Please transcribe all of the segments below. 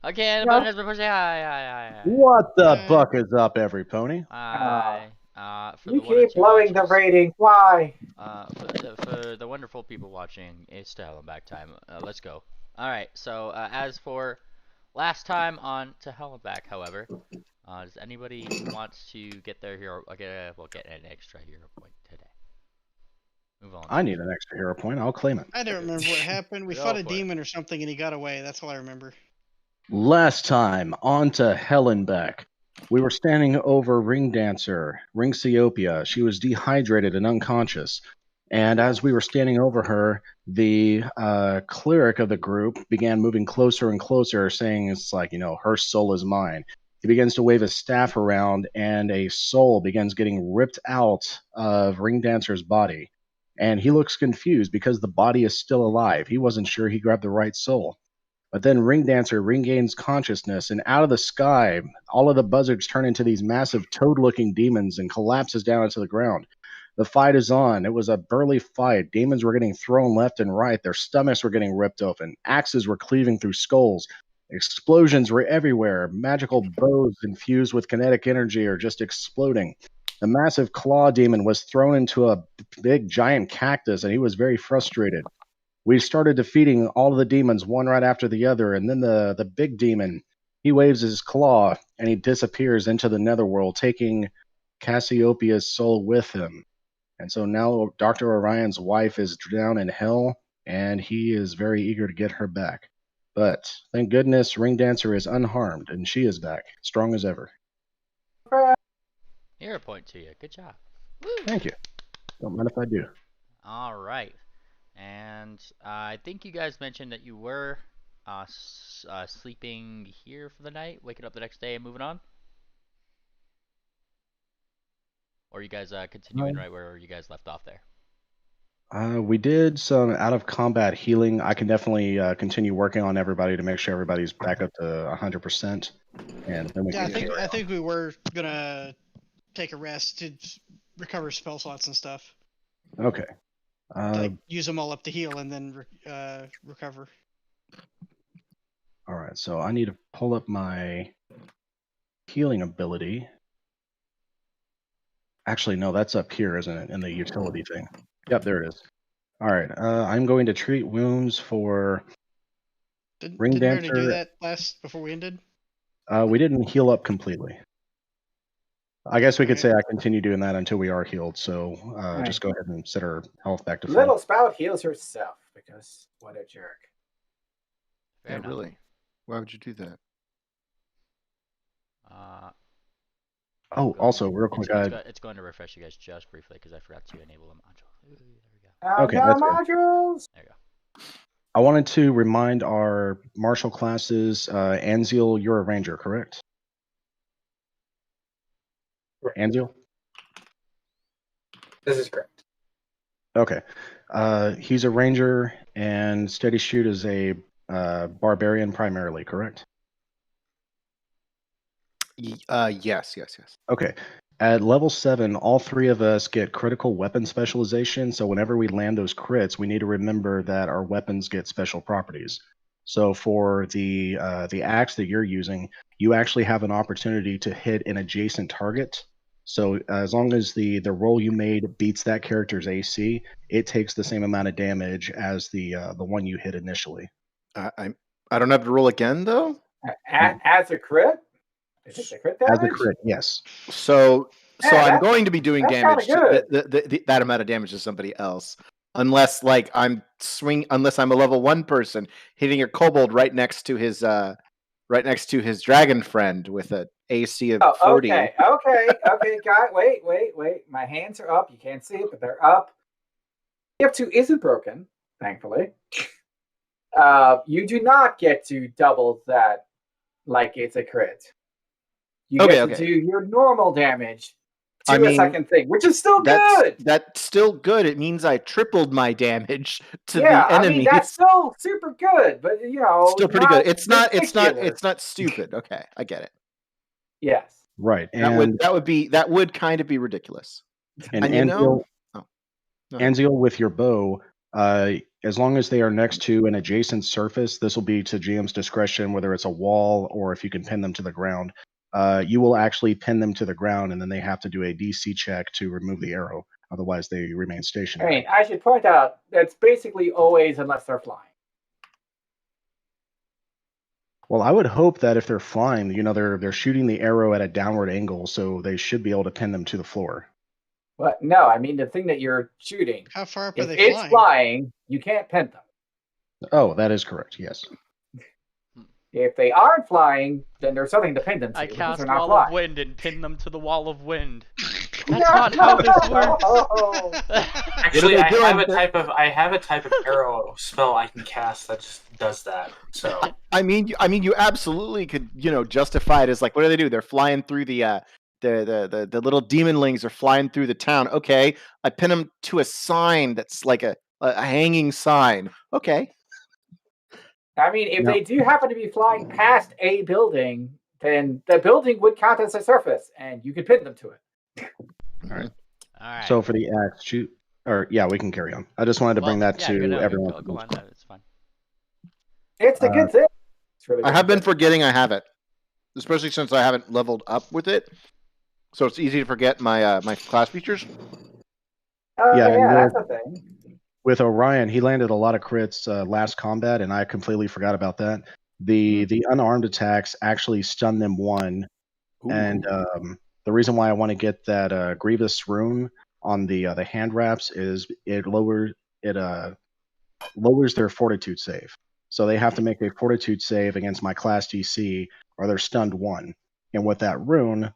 Okay, No. everyone has been pushing. Hi. What the Hi. buck is up, every pony? Hi. For You the 1 or keep 2 blowing the watchers. rating. Why? For the wonderful people watching, it's to Hell and Back time. Let's go. All right. So as for last time on To Hell and Back, however, does anybody want to get their hero? Okay, we'll get an extra hero point today. Move on. I need an extra hero point. I'll claim it. I don't remember what happened. We Go fought a for it. demon or something, and he got away. That's all I remember. Last time on To Hell and Back, we were standing over Ring Dancer, Ringseopia. She was dehydrated and unconscious. And as we were standing over her, the cleric of the group began moving closer and closer, saying, it's like, her soul is mine. He begins to wave his staff around, and a soul begins getting ripped out of Ring Dancer's body. And he looks confused because the body is still alive. He wasn't sure he grabbed the right soul. But then Ring Dancer regains consciousness, and out of the sky, all of the buzzards turn into these massive toad-looking demons and collapses down into the ground. The fight is on. It was a burly fight. Demons were getting thrown left and right. Their stomachs were getting ripped open. Axes were cleaving through skulls. Explosions were everywhere. Magical bows infused with kinetic energy are just exploding. The massive claw demon was thrown into a big giant cactus, and he was very frustrated. We started defeating all of the demons one right after the other, and then the big demon, he waves his claw and he disappears into the netherworld, taking Cassiopeia's soul with him. And so now Dr. Orion's wife is down in hell, and he is very eager to get her back. But thank goodness Ring Dancer is unharmed, and she is back, strong as ever. Hero point to you. Good job. Thank you. Don't mind if I do. All right. And I think you guys mentioned that you were sleeping here for the night, waking up the next day and moving on? Or are you guys continuing right where you guys left off there? We did some out-of-combat healing. I can definitely continue working on everybody to make sure everybody's back up to 100%. And then we Yeah, can I think we were gonna take a rest to recover spell slots and stuff. Okay. Like use them all up to heal and then recover. All right, so I need to pull up my healing ability. Actually, no, that's up here, isn't it, in the utility thing? Yep, there it is. All right, I'm going to treat wounds for Ring Didn't we already Dancer. do that last before we ended? We didn't heal up completely. I guess we could say I continue doing that until we are healed. So just go ahead and set our health back to full. Little Spout heals herself because what a jerk. Fair enough. Really? Why would you do that? Also, real quick, it's going to refresh you guys just briefly because I forgot to enable the module. There we go. Okay, that's modules. There you go. I wanted to remind our martial classes, Anziel, you're a ranger, correct? Anziel? This is correct. Okay. He's a ranger, and Steady Shoot is a barbarian primarily, correct? Yes. Okay. At level 7, all three of us get critical weapon specialization, so whenever we land those crits, we need to remember that our weapons get special properties. So for the axe that you're using, you actually have an opportunity to hit an adjacent target. So as long as the roll you made beats that character's AC, it takes the same amount of damage as the one you hit initially. I don't have to roll again though. As a crit. Is it the crit damage? As a crit, yes. So I'm going to be doing damage to that amount of damage to somebody else, unless I'm a level 1 person hitting a kobold right next to his dragon friend with an AC of 40. Okay, guy. Wait. My hands are up. You can't see it, but they're up. TF2 isn't broken, thankfully. You do not get to double that like it's a crit. You get to do your normal damage to a second thing, which is still good. That's still good. It means I tripled my damage to the enemy. I mean, that's still super good, but still pretty good. It's not stupid. Okay, I get it. Yes. Right. And that would kind of be ridiculous. And Anziel, with your bow, As long as they are next to an adjacent surface, this will be to GM's discretion whether it's a wall or if you can pin them to the ground. You will actually pin them to the ground, and then they have to do a DC check to remove the arrow. Otherwise, they remain I stationary. mean, I should point out that's basically always unless they're flying. Well, I would hope that if they're flying, they're shooting the arrow at a downward angle, so they should be able to pin them to the floor. But no, I mean the thing that you're shooting. How far up are If they it's flying? flying, you can't pin them. Oh, that is correct. Yes. If they aren't flying, then there's something to pin them to. I because cast they're not Wall flying. of Wind and pin them to the Wall of Wind. That's not how this works. Actually, What I are they have a type of arrow spell I can cast that just does that. So I mean, you absolutely could, justify it as like, what do? They're flying through the little demonlings are flying through the town. Okay, I pin them to a sign that's like a hanging sign. Okay. I mean, if No. they do happen to be flying past a building, then the building would count as a surface, and you could pin them to it. Alright. So for the axe shoot, we can carry on. I just wanted to bring that yeah, to good, no, everyone. Go on, it's fine. It's a good thing. It's really I good have been thing. forgetting I have it, especially since I haven't leveled up with it. So it's easy to forget my my class features. Yeah, and that's a thing. With Orion, he landed a lot of crits last combat, and I completely forgot about that. The unarmed attacks actually stun them one, and the reason why I want to get that Grievous rune on the hand wraps is it lowers their fortitude save. So they have to make a fortitude save against my class DC, or they're stunned one. And with that rune,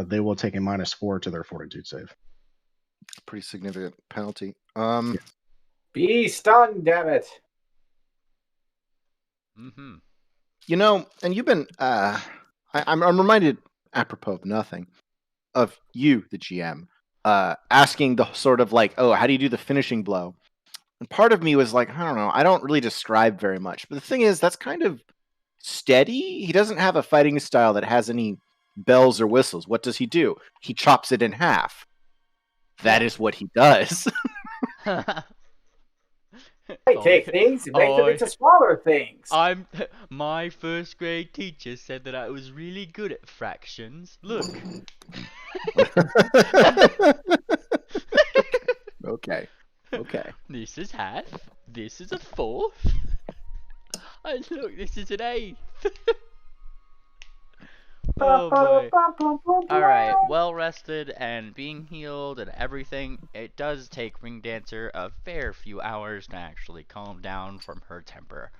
they will take a -4 to their fortitude save. Pretty significant penalty. Be stunned, damn it. Mm-hmm. And you've been I'm reminded, apropos of nothing, of you, the GM, asking the sort of like, oh, how do you do the finishing blow? And part of me was like, I don't know, I don't really describe very much. But the thing is, that's kind of steady. He doesn't have a fighting style that has any bells or whistles. What does he do? He chops it in half. That is what he does. I take things and make them into smaller things. My first grade teacher said that I was really good at fractions. Look. Okay. This is half. This is a fourth. And look, this is an eighth. Oh boy. Alright, well rested and being healed and everything, it does take Ring Dancer a fair few hours to actually calm down from her temper.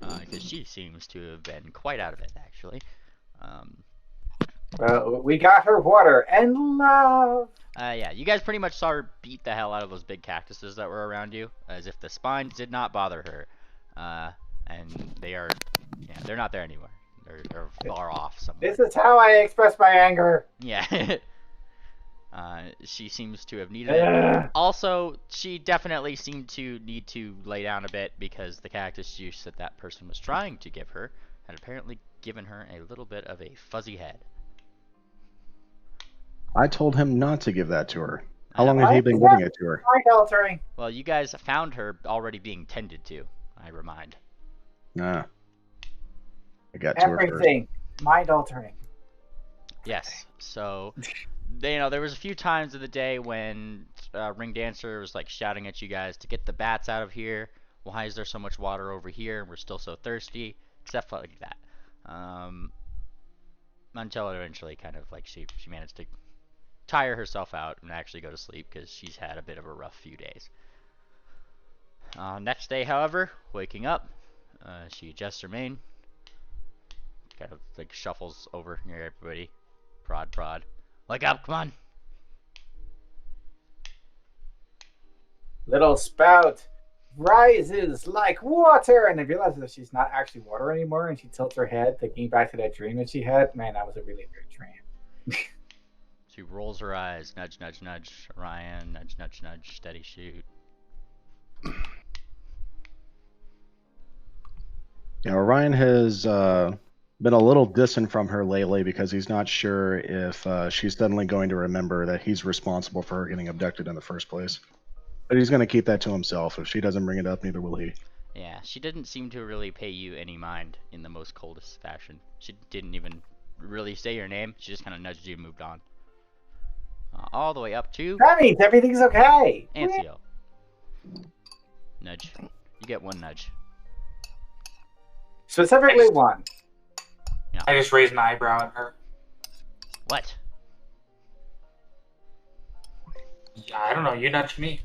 Because she seems to have been quite out of it, actually. Well, we got her water and love. Yeah, you guys pretty much saw her beat the hell out of those big cactuses that were around you, as if the spines did not bother her. And they're not there anymore. They're far off somewhere. This is how I express my anger. Yeah. She seems to have needed it. Also, she definitely seemed to need to lay down a bit because the cactus juice that person was trying to give her had apparently given her a little bit of a fuzzy head. I told him not to give that to her. How long had he been giving it to her? Mind altering. Well, you guys found her already being tended to, I remind. Nah. I got to her first. Everything. Mind altering. Yes. So, there was a few times of the day when Ring Dancer was like shouting at you guys to get the bats out of here. Why is there so much water over here and we're still so thirsty? Except like that. Until eventually kind of like she managed to tire herself out and actually go to sleep because she's had a bit of a rough few days. Next day, however, waking up, she adjusts her mane. Kind of like shuffles over near everybody. Prod. Wake up, come on. Little spout rises like water, and I realize that she's not actually water anymore, and she tilts her head, thinking back to that dream that she had. Man, that was a really weird dream. She rolls her eyes, nudge, nudge, nudge. Orion, nudge, nudge, nudge. Steady shoot. Orion has been a little distant from her lately because he's not sure if she's suddenly going to remember that he's responsible for her getting abducted in the first place. But he's going to keep that to himself. If she doesn't bring it up, neither will he. Yeah, she didn't seem to really pay you any mind in the most coldest fashion. She didn't even really say your name. She just kind of nudged you and moved on. All the way up to That means everything's okay. Ancio. Nudge. You get one nudge. Specifically one. I just raised an eyebrow at her. What? Yeah, I don't know. You nudged me.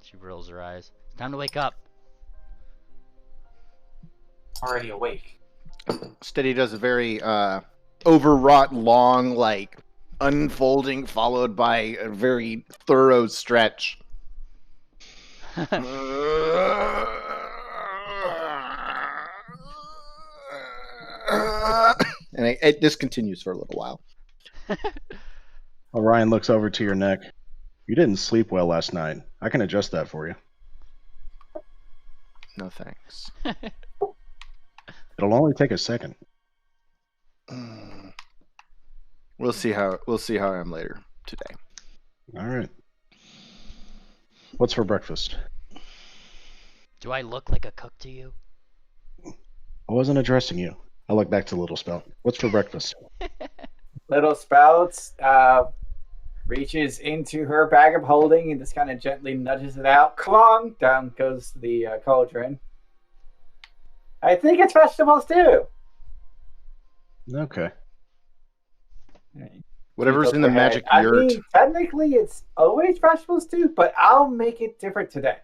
She rolls her eyes. It's time to wake up. Already awake. Steady does a very overwrought, long, like unfolding, followed by a very thorough stretch. And this continues for a little while. Orion looks over to your neck. You didn't sleep well last night. I can adjust that for you. No thanks. It'll only take a second. We'll see how I am later today. All right. What's for breakfast? Do I look like a cook to you? I wasn't addressing you. I look back to Little Spout. What's for breakfast? Little Spouts reaches into her bag of holding and just kind of gently nudges it out. Clong! Down goes the cauldron. I think it's vegetable stew. Okay. Whatever's in the magic I yurt. mean, technically it's always vegetable stew, but I'll make it different today.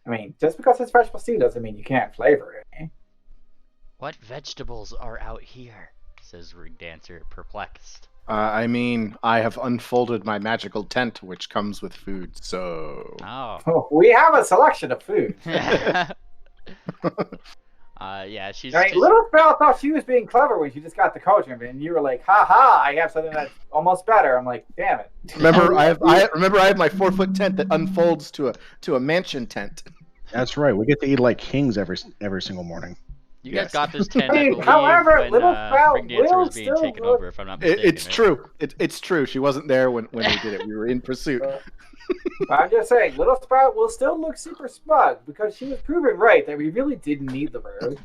I mean, just because it's vegetable stew doesn't mean you can't flavor it. Eh? What vegetables are out here? Says Ring Dancer, perplexed. I mean, I have unfolded my magical tent, which comes with food, so... Oh. We have a selection of food. Yeah, she's... Right, Little Spell thought she was being clever when she just got the cauldron, and you were like, "Ha ha! I have something that's almost better." I'm like, "Damn it!" Remember, I have my 4-foot tent that unfolds to a mansion tent. That's right. We get to eat like kings every single morning. You guys got this tent, I Hey, believe, however, when Little Sprout Ring Dancer will was being still taken look- over, if I'm not mistaken. It's right? true. It's true. She wasn't there when we did it. We were in pursuit. I'm just saying, Little Sprout will still look super smug because she was proven right that we really didn't need the road.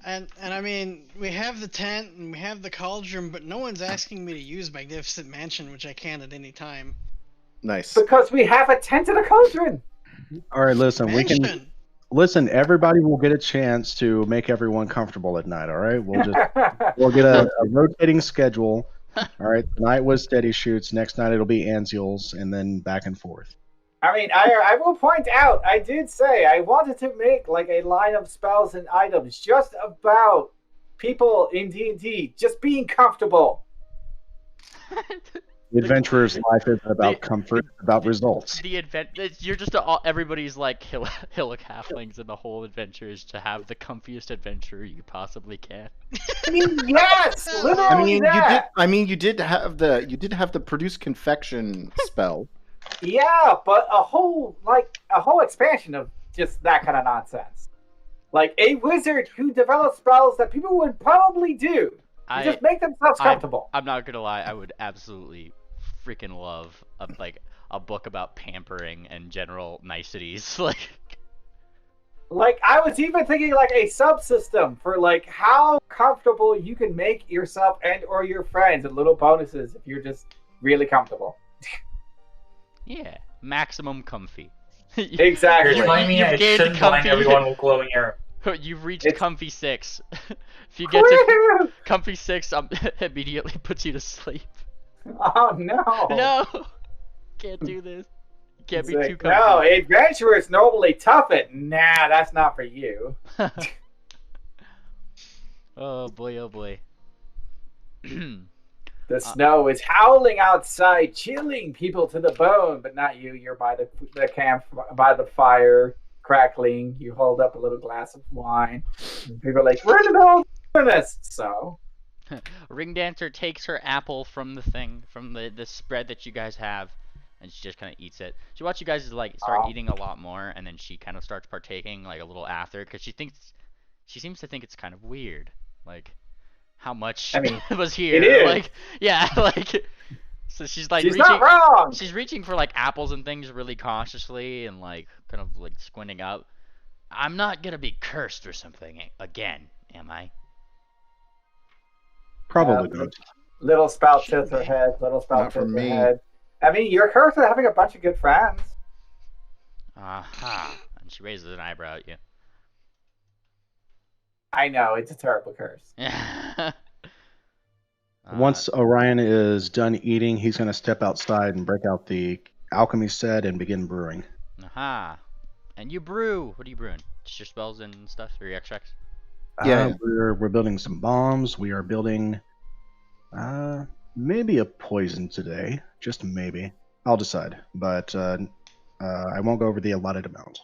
And I mean, we have the tent and we have the cauldron, but no one's asking me to use Magnificent Mansion, which I can at any time. Nice. Because we have a tent and a cauldron. All right, listen. Mansion. We can listen. Everybody will get a chance to make everyone comfortable at night. All right. We'll get a rotating schedule. All right. Tonight was Steady Shoots. Next night it'll be Anziel's, and then back and forth. I mean, I will point out, I did say I wanted to make like a line of spells and items just about people in D&D just being comfortable. The adventurer's life is about comfort, about results. You're just everybody's like Hillock halflings, and the whole adventure is to have the comfiest adventure you possibly can. I mean, yes, literally that. You did have the produce confection spell. Yeah, but a whole expansion of just that kind of nonsense. Like a wizard who develops spells that people would probably do to just make themselves comfortable. I'm not gonna lie, I would absolutely freaking love a book about pampering and general niceties. Like I was even thinking like a subsystem for like how comfortable you can make yourself and or your friends, and little bonuses if you're just really comfortable. Yeah, maximum comfy. Exactly. You're telling me I You've gained shouldn't blind comfy. everyone with glowing arrow. You've reached It's- comfy 6. If you get to comfy 6, immediately puts you to sleep. Oh no! No, can't do this. Can't be It's too like, comfy. no, adventurers normally tough it. Nah, that's not for you. Oh boy, oh boy. The snow is howling outside, chilling people to the bone, but not you. You're by the camp, by the fire, crackling. You hold up a little glass of wine. And people are like, "We're in the middle of this." So, Ring Dancer takes her apple from the thing, from the spread that you guys have, and she just kind of eats it. She watches you guys start eating a lot more, and then she kind of starts partaking like a little after, because she seems to think it's kind of weird, like how much I mean, was here. it is. Like, yeah, like So she's like She's reaching. not wrong. She's reaching for like apples and things really cautiously and like kind of like squinting up. I'm not gonna be cursed or something again, am I? Probably not. Little spout Should tilts her be. head. Little spout Not for tilts her me. head. I mean, you're cursed with having a bunch of good friends. Aha. And she raises an eyebrow at you. I know it's a terrible curse. Once Orion is done eating, he's going to step outside and break out the alchemy set and begin brewing. Aha. And you brew. What are you brewing? Just your spells and stuff, or your extracts? Yeah. We're building some bombs. We are building maybe a poison today. Just maybe. I'll decide. But I won't go over the allotted amount.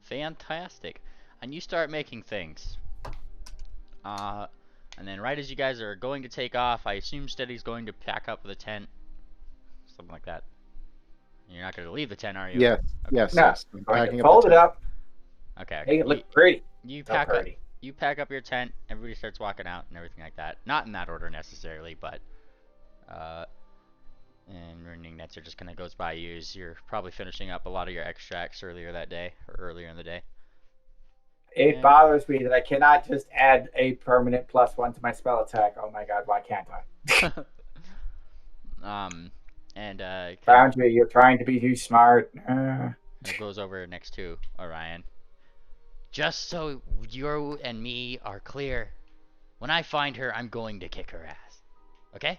Fantastic. And you start making things. And then right as you guys are going to take off, I assume Steady's going to pack up the tent. Something like that. You're not going to leave the tent, are you? Yes. Okay. Yes. No, yes. I'm Going packing to up the fold it tent. up, Okay. make it look pretty. You Not pack up. pretty. You pack up your tent. Everybody starts walking out and everything like that. Not in that order necessarily, but and Running Nets are just kind of goes by you as you're probably finishing up a lot of your extracts earlier that day or earlier in the day. It Yeah. bothers me that I cannot just add a permanent +1 to my spell attack. Oh my god, why can't I? And Foundry, you're trying to be too smart. it goes over next to Orion. Just so you and me are clear, when I find her, I'm going to kick her ass. Okay?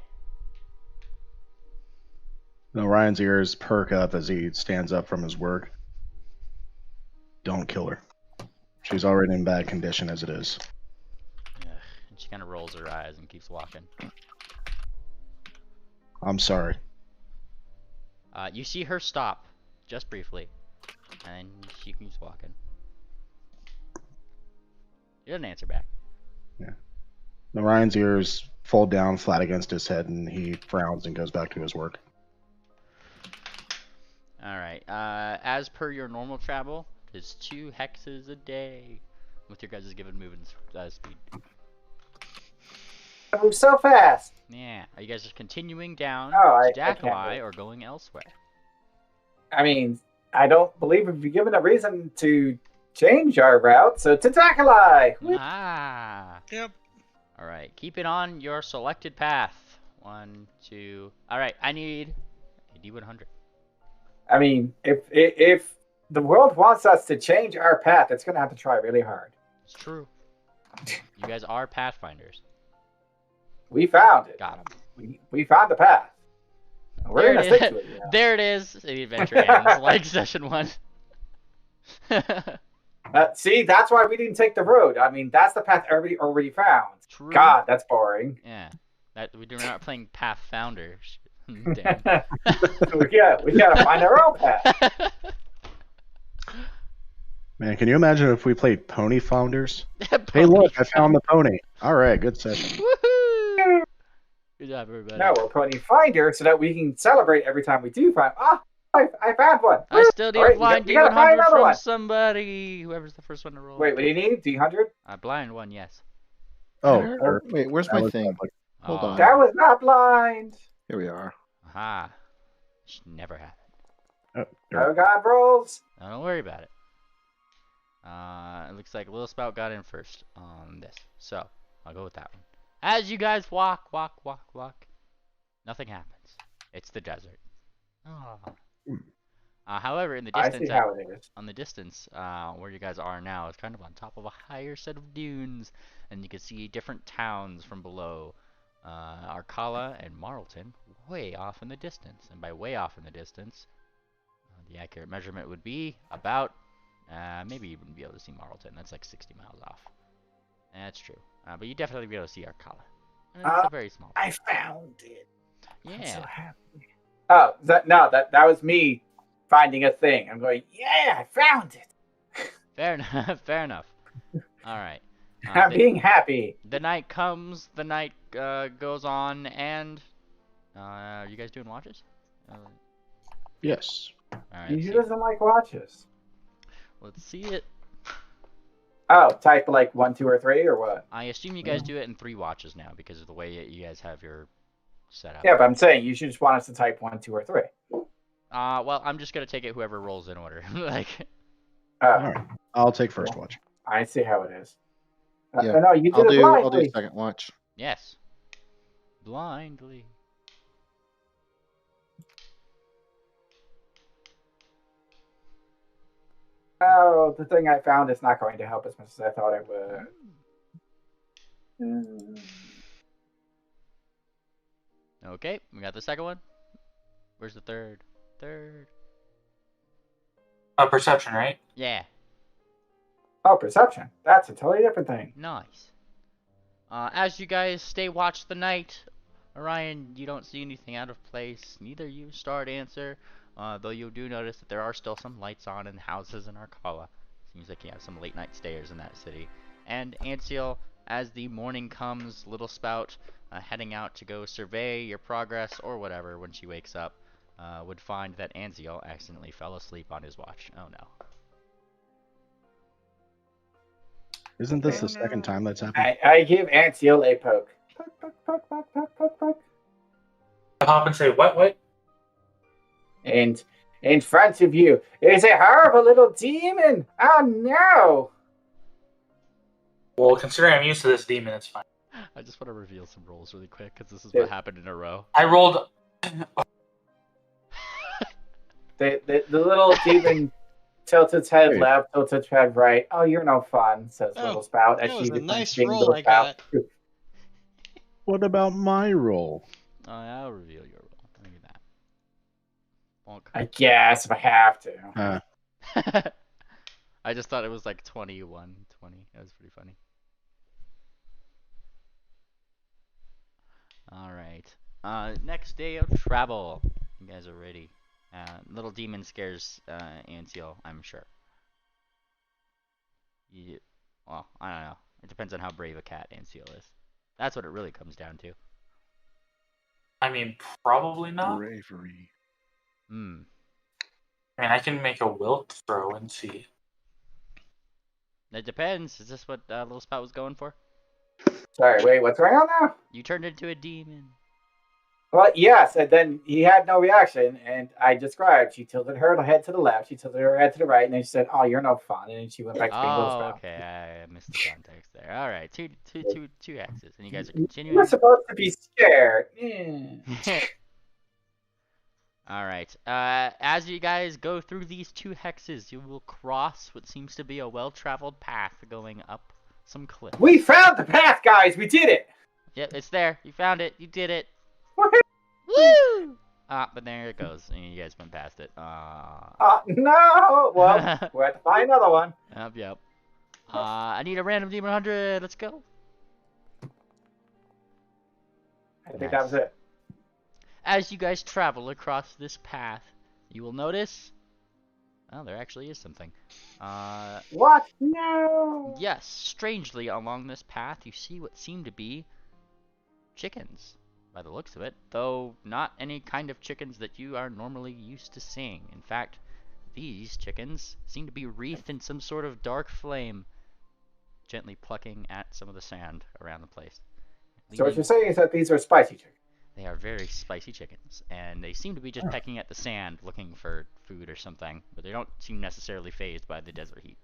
And Orion's ears perk up as he stands up from his work. Don't kill her. She's already in bad condition as it is. Ugh. And she kind of rolls her eyes and keeps walking. I'm sorry. You see her stop, just briefly, and she keeps walking. He doesn't answer back. Orion's ears fold down flat against his head and he frowns and goes back to his work. Alright, as per your normal travel, it's 2 hexes a day with your guys' given movement speed. I move so fast. Yeah, are you guys just continuing down Oh, I to can't Dakalai move. or going elsewhere? I mean, I don't believe we've been given a reason to change our route, so to Takalai! Ah! Yep. Alright, keep it on your selected path. 1, 2... Alright, I need a D100. I mean, if the world wants us to change our path, it's going to have to try really hard. It's true. You guys are pathfinders. We found it. Got him. We found the path. And we're There going to it stick is. to it. You know? There it is. The adventure ends like session 1. See, that's why we didn't take the road. I mean, that's the path everybody already found. True. God, that's boring. Yeah. We're not playing Pathfounders. Damn. we gotta find our own path. Man, can you imagine if we played Pony Founders? Hey, Pony look, I found the pony. All right, good session. Woohoo! Good job, everybody. No, we're putting finder so that we can celebrate every time we do find. Ah, I found one. I still need All a right, blind we gotta find D100 another from one. somebody. Whoever's the first one to roll. Wait, what do you need? D100? A blind one, yes. Oh, Wait, where's that my was thing? public. Hold Oh, on. That was not blind. Here we are. Aha. Should never happen. Oh God, rolls. No, don't worry about it. It looks like Little Spout got in first on this. So, I'll go with that one. As you guys walk, nothing happens. It's the desert. Oh. However, in the I distance, see how it is. on the distance, where you guys are now, is kind of on top of a higher set of dunes, and you can see different towns from below. Arkala and Marlton, way off in the distance. And by way off in the distance, the accurate measurement would be about, maybe you wouldn't be able to see Marlton. That's like 60 miles off. That's true. But you definitely be able to see Arkala. And it's a very small. I found it. I'm so Yeah. happy. Oh, that was me finding a thing. I'm going, yeah, I found it. Fair enough. Fair enough. All right. I'm being happy. The night comes, the night goes on, and are you guys doing watches? Yes. Alright, He doesn't like watches. let's see it. Oh, type like 1, 2, or 3, or what? I assume you guys do it in 3 watches now because of the way you guys have your set up. Yeah, but I'm saying you should just want us to type 1, 2, or 3. Well, I'm just gonna take it whoever rolls in order. Like, All right. I'll take first watch. I see how it is. Yeah, No, you did I'll it do blindly. second watch. yes. Blindly. Oh, the thing I found is not going to help as much as I thought it would. Okay, we got the second one. Where's the third? Third. Perception, right? Yeah. Oh, perception. That's a totally different thing. Nice. As you guys stay watch the night, Orion, you don't see anything out of place. Neither you, Star Dancer, though you do notice that there are still some lights on in houses in Arcala. Seems like you have some late night stayers in that city. And Anseal, as the morning comes, Little Spout, heading out to go survey your progress or whatever when she wakes up, would find that Anseal accidentally fell asleep on his watch. Oh no. Isn't this the second time that's happened? I give Anseal a poke. Poke, poke, poke, poke, poke, poke, poke. I hop and say, what? And in front of you is a horrible little demon. Oh no! Well, considering I'm used to this demon, it's fine. I just want to reveal some rolls really quick because this is Yeah. what happened in a row. I rolled. The little demon tilts its head Hey. left, tilts its head right. Oh, you're no fun, says Oh, Little Spout as that she was a becomes nice being roll Little I Spout. What about my roll? I'll reveal your roll. Look at that. Bonk. I guess if I have to. I just thought it was like 21, 20. That was pretty funny. Alright. Next day of travel. You guys are ready. Little demon scares Anseal, I'm sure. Well, I don't know. It depends on how brave a cat Anseal is. That's what it really comes down to. I mean, probably not. Bravery. Hmm. I mean, I can make a wilt throw and see. It depends. Is this what Little Spout was going for? Sorry, wait, what's going on now? You turned into a demon. Well, yes, and then he had no reaction, and I described. She tilted her head to the left, she tilted her head to the right, and then she said, "Oh, you're no fun," and then she went back to being Little Oh, Spout. okay. I missed the context there. All right, two hexes, and you guys are You're continuing. supposed to be scared. Yeah. All right. As you guys go through these two hexes, you will cross what seems to be a well-traveled path going up some cliffs. We found the path, guys. We did it. Yep, it's there. You found it. You did it. Woohoo! Woo! But there it goes. And you guys went past it. No. Well, we'll have to find another one. Yep. I need a random demon 100. Let's go. I think that was it. As you guys travel across this path, you will notice. Oh, there actually is something. What? No. Yes, strangely, along this path, you see what seem to be chickens, by the looks of it, though not any kind of chickens that you are normally used to seeing. In fact, these chickens seem to be wreathed in some sort of dark flame, gently plucking at some of the sand around the place. So what you're saying is that these are spicy chickens. They are very spicy chickens, and they seem to be just pecking at the sand, looking for food or something, but they don't seem necessarily fazed by the desert heat.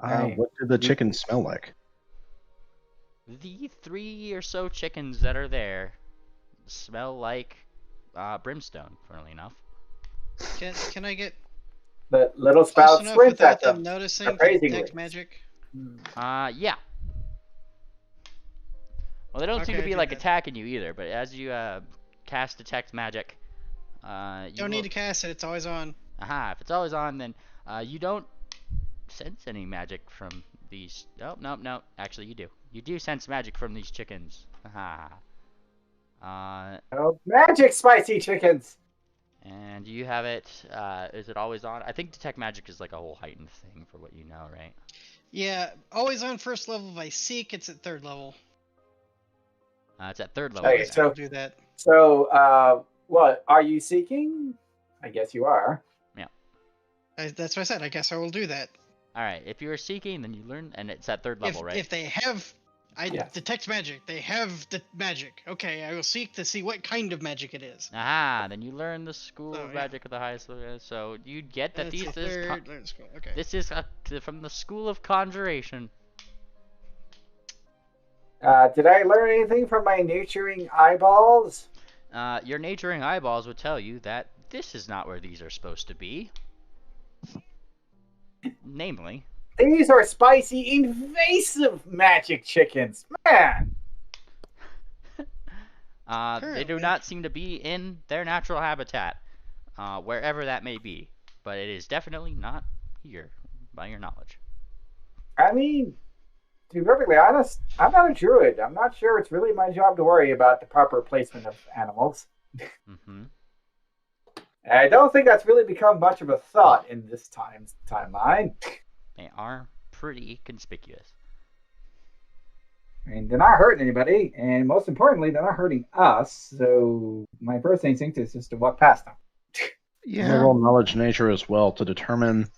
What do the chickens smell like? The 3 or so chickens that are there smell like brimstone, funnily enough. Can I get The Little close Spout enough squints without at them them. noticing to Amazingly. detect magic? Yeah. Well, they don't seem Okay, to be do like that. attacking you either, but as you cast detect magic, you Don't need to cast it, it's always on. Aha, if it's always on, then you don't sense any magic from these. Oh, no. Actually, you do. You do sense magic from these chickens. Aha. Oh, magic spicy chickens. And you have it. Is it always on? I think detect magic is like a whole heightened thing for what you know, right? Yeah, always on first level. If I seek, it's at third level. It's at third level. Okay, right now. so I'll do that. So, what are you seeking? I guess you are. That's what I said. I guess I will do that. All right. If you are seeking, then you learn, and it's at third level, right? If they have I Yes. detect magic. They have the magic. Okay, I will seek to see what kind of magic it is. Aha, then you learn the school Oh, of yeah. magic of the highest level. So you get that Let's see, this third, learn school. Okay. this is from the school of conjuration. Did I learn anything from my nurturing eyeballs? Your naturing eyeballs would tell you that this is not where these are supposed to be. Namely, These are spicy, invasive magic chickens. Man, they do Apparently. not seem to be in their natural habitat, wherever that may be. But it is definitely not here, by your knowledge. I mean, to be perfectly honest, I'm not a druid. I'm not sure it's really my job to worry about the proper placement of animals. Mm-hmm. I don't think that's really become much of a thought in this timeline. They are pretty conspicuous. I mean, they're not hurting anybody, and most importantly, they're not hurting us. So my first instinct is just to walk past them. Yeah. Roll knowledge nature as well to determine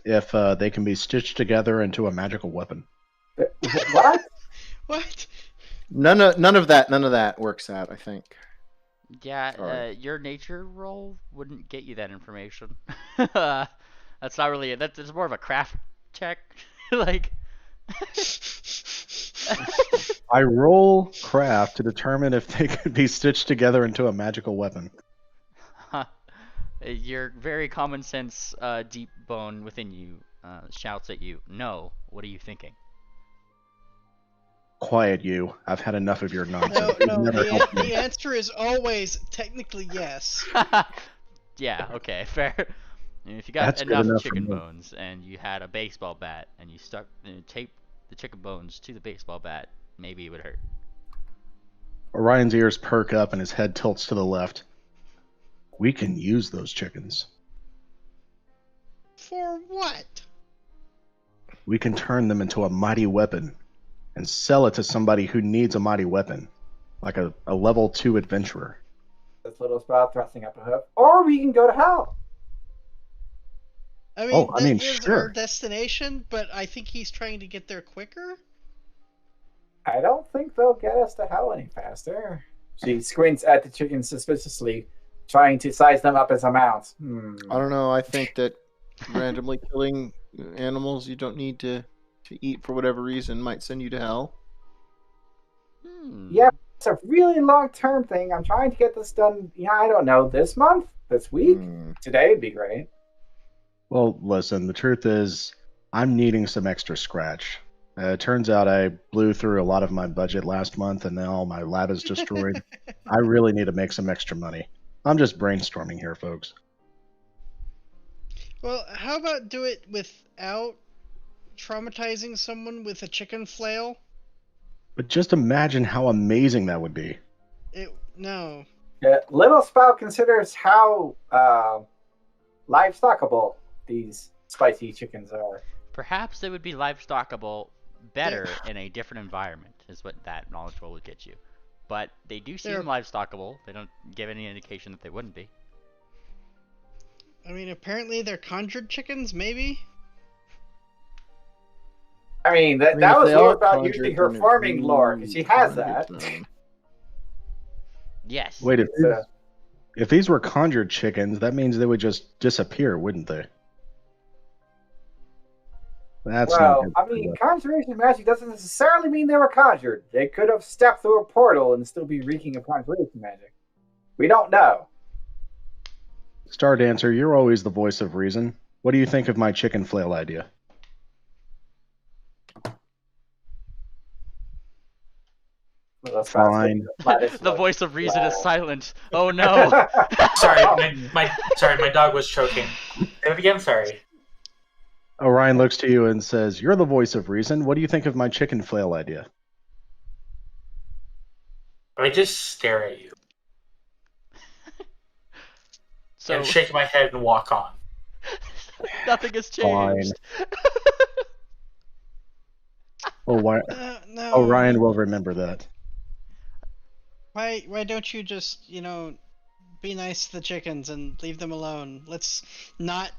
if they can be stitched together into a magical weapon. What? What? None of that works out, I think. Yeah, Sorry. your nature roll wouldn't get you that information. That's not really that's more of a craft check. Like I roll craft to determine if they could be stitched together into a magical weapon. your very common sense deep bone within you shouts at you, "No, what are you thinking?" Quiet you. I've had enough of your No, nonsense. no. You've never helped me. The answer is always technically yes. Yeah, okay, fair. And if you got That's good enough enough for chicken me. bones and you had a baseball bat and you taped the chicken bones to the baseball bat, maybe it would hurt. Orion's ears perk up and his head tilts to the left. We can use those chickens. For what? We can turn them into a mighty weapon and sell it to somebody who needs a mighty weapon, like a level 2 adventurer. This little spout thrusting up a hoof. Or we can go to hell. I mean, I mean, that is sure. our destination, but I think he's trying to get there quicker. I don't think they'll get us to hell any faster. She squints at the chickens suspiciously, trying to size them up as a mount. I don't know. I think that randomly killing animals you don't need to eat for whatever reason might send you to hell. Yeah, it's a really long-term thing. I'm trying to get this done, I don't know, this month? This week? Today would be great. Well, listen, the truth is, I'm needing some extra scratch. It turns out I blew through a lot of my budget last month, and now my lab is destroyed. I really need to make some extra money. I'm just brainstorming here, folks. Well, how about do it without traumatizing someone with a chicken flail? But just imagine how amazing that would be. No. Little Spout considers how livestockable these spicy chickens are. Perhaps they would be livestockable better in a different environment, is what that knowledge roll would get you. But they do seem livestockable. They don't give any indication that they wouldn't be. I mean, apparently they're conjured chickens, maybe? I mean, that was more about using her farming lore, because she has that. Yes. Wait, if these were conjured chickens, that means they would just disappear, wouldn't they? That's well, I mean, conjuration magic doesn't necessarily mean they were conjured. They could have stepped through a portal and still be reeking of conjuration magic. We don't know. Star Dancer, you're always the voice of reason. What do you think of my chicken flail idea? Fine. The voice of reason is silent. Oh no. Sorry, my dog was choking. Say it again, sorry. Orion looks to you and says, "You're the voice of reason. What do you think of my chicken flail idea?" I just stare at you. And shake my head and walk on. Nothing has changed. No. Orion will remember that. Why don't you just, be nice to the chickens and leave them alone? Let's not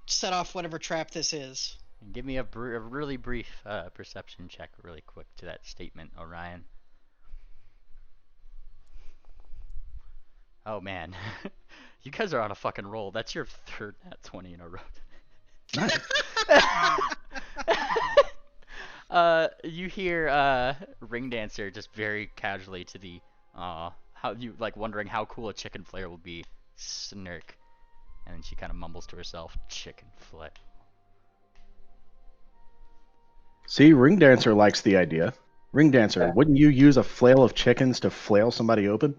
set off whatever trap this is. Give me a really brief perception check, really quick, to that statement, Orion. Oh man, you guys are on a fucking roll. That's your third nat 20 in a row. Nice. You hear Ring Dancer just very casually to the how you like wondering how cool a chicken flare would be. Snirk, and then she kind of mumbles to herself, "Chicken flare." See, Ring Dancer likes the idea. Ring Dancer, Yeah. wouldn't you use a flail of chickens to flail somebody open?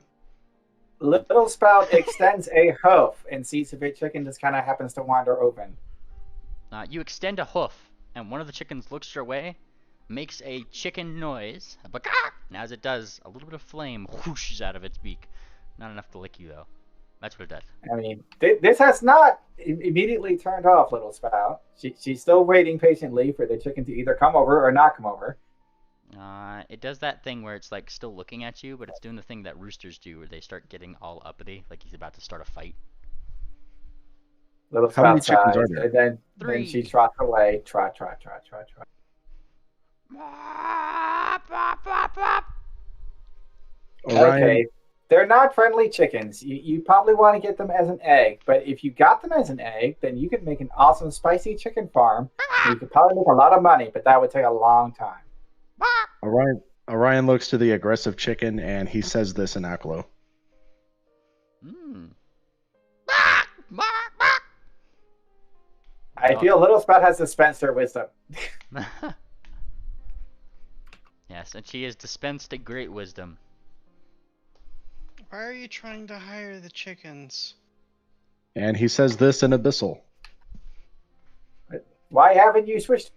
Little Spout extends a hoof and sees if a chicken just kind of happens to wander open. You extend a hoof, and one of the chickens looks your way, makes a chicken noise, and as it does, a little bit of flame whooshes out of its beak. Not enough to lick you, though. That's what it does. I mean, this has not immediately turned off Little Spout. She's still waiting patiently for the chicken to either come over or not come over. It does that thing where it's like still looking at you, but it's doing the thing that roosters do, where they start getting all uppity, like he's about to start a fight. Little How many Spout chickens are sighs, there? and then Three. she trots away. Trot. Orion, Okay, they're not friendly chickens. You probably want to get them as an egg, but if you got them as an egg, then you could make an awesome spicy chicken farm. And you could probably make a lot of money, but that would take a long time. Orion looks to the aggressive chicken and he says this in Aklo. Hmm. I feel Little Spout has dispensed her wisdom. Yes, and she has dispensed a great wisdom. Why are you trying to hire the chickens? And he says this in Abyssal. Why haven't you switched?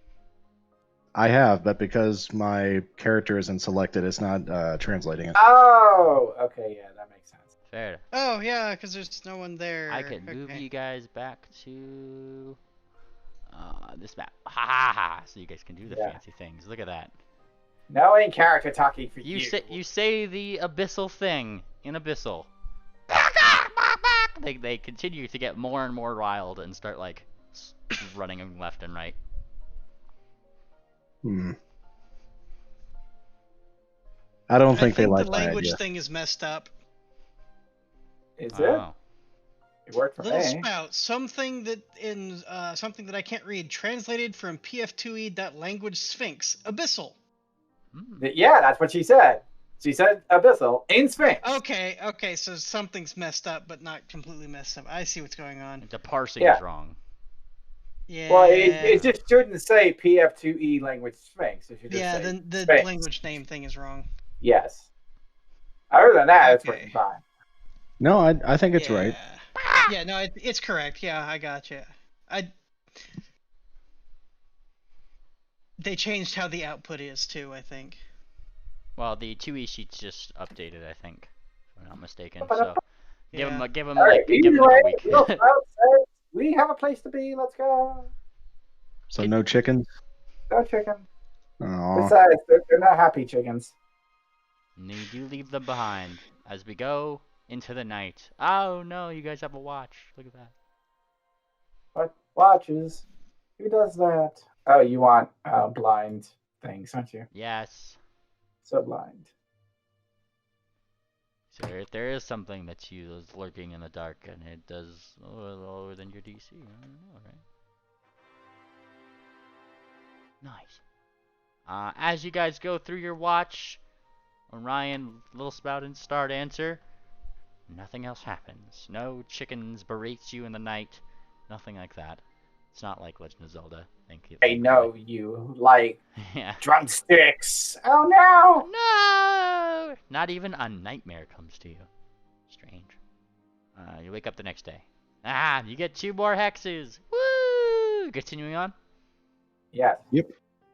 I have, but because my character isn't selected, it's not translating it. Oh, okay, yeah, that makes sense. Fair. Oh yeah, because there's no one there. I could move Okay. you guys back to this map. Ha ha ha! So you guys can do the Yeah. fancy things. Look at that. No in character talking for you. You say the abyssal thing in Abyssal. They continue to get more and more wild and start like running left and right. I don't I think they like the my language idea. thing is messed up. Is it? Oh. It worked for Little me. Spout, something that I can't read, translated from pf2e.language sphinx, abyssal. Hmm. Yeah, that's what she said. She said abyssal in Sphinx. Okay, so something's messed up, but not completely messed up. I see what's going on. The parsing Yeah. is wrong. Yeah. Well, it just shouldn't say PF2E language Sphinx. It should just yeah, say the Sphinx. language name thing is wrong. Yes. Other than that, it's Okay. working fine. No, I think it's right. Yeah, no, it's correct. Yeah, I got you. They changed how the output is too, I think. Well, the 2E sheet's just updated, I think, if I'm not mistaken. But, So Yeah. give them All right, give them anyway, a week. Little Spout says, we have a place to be. Let's go. So no chickens? No chicken. Aw. Besides, they're not happy chickens. And you do leave them behind as we go into the night. Oh no, you guys have a watch. Look at that. What watches? Who does that? Oh, you want blind things, don't you? Yes. So blind. So there is something that is lurking in the dark, and it does lower than your DC. I don't know, right? Nice. As you guys go through your watch, Orion, Little Spout, and Star Dancer, nothing else happens. No chickens berates you in the night. Nothing like that. It's not like Legend of Zelda. Thank you. I know you like Yeah. drumsticks. Oh no! No! Not even a nightmare comes to you. Strange. You wake up the next day. You get 2 more hexes. Woo! Continuing on. Yes. Yep.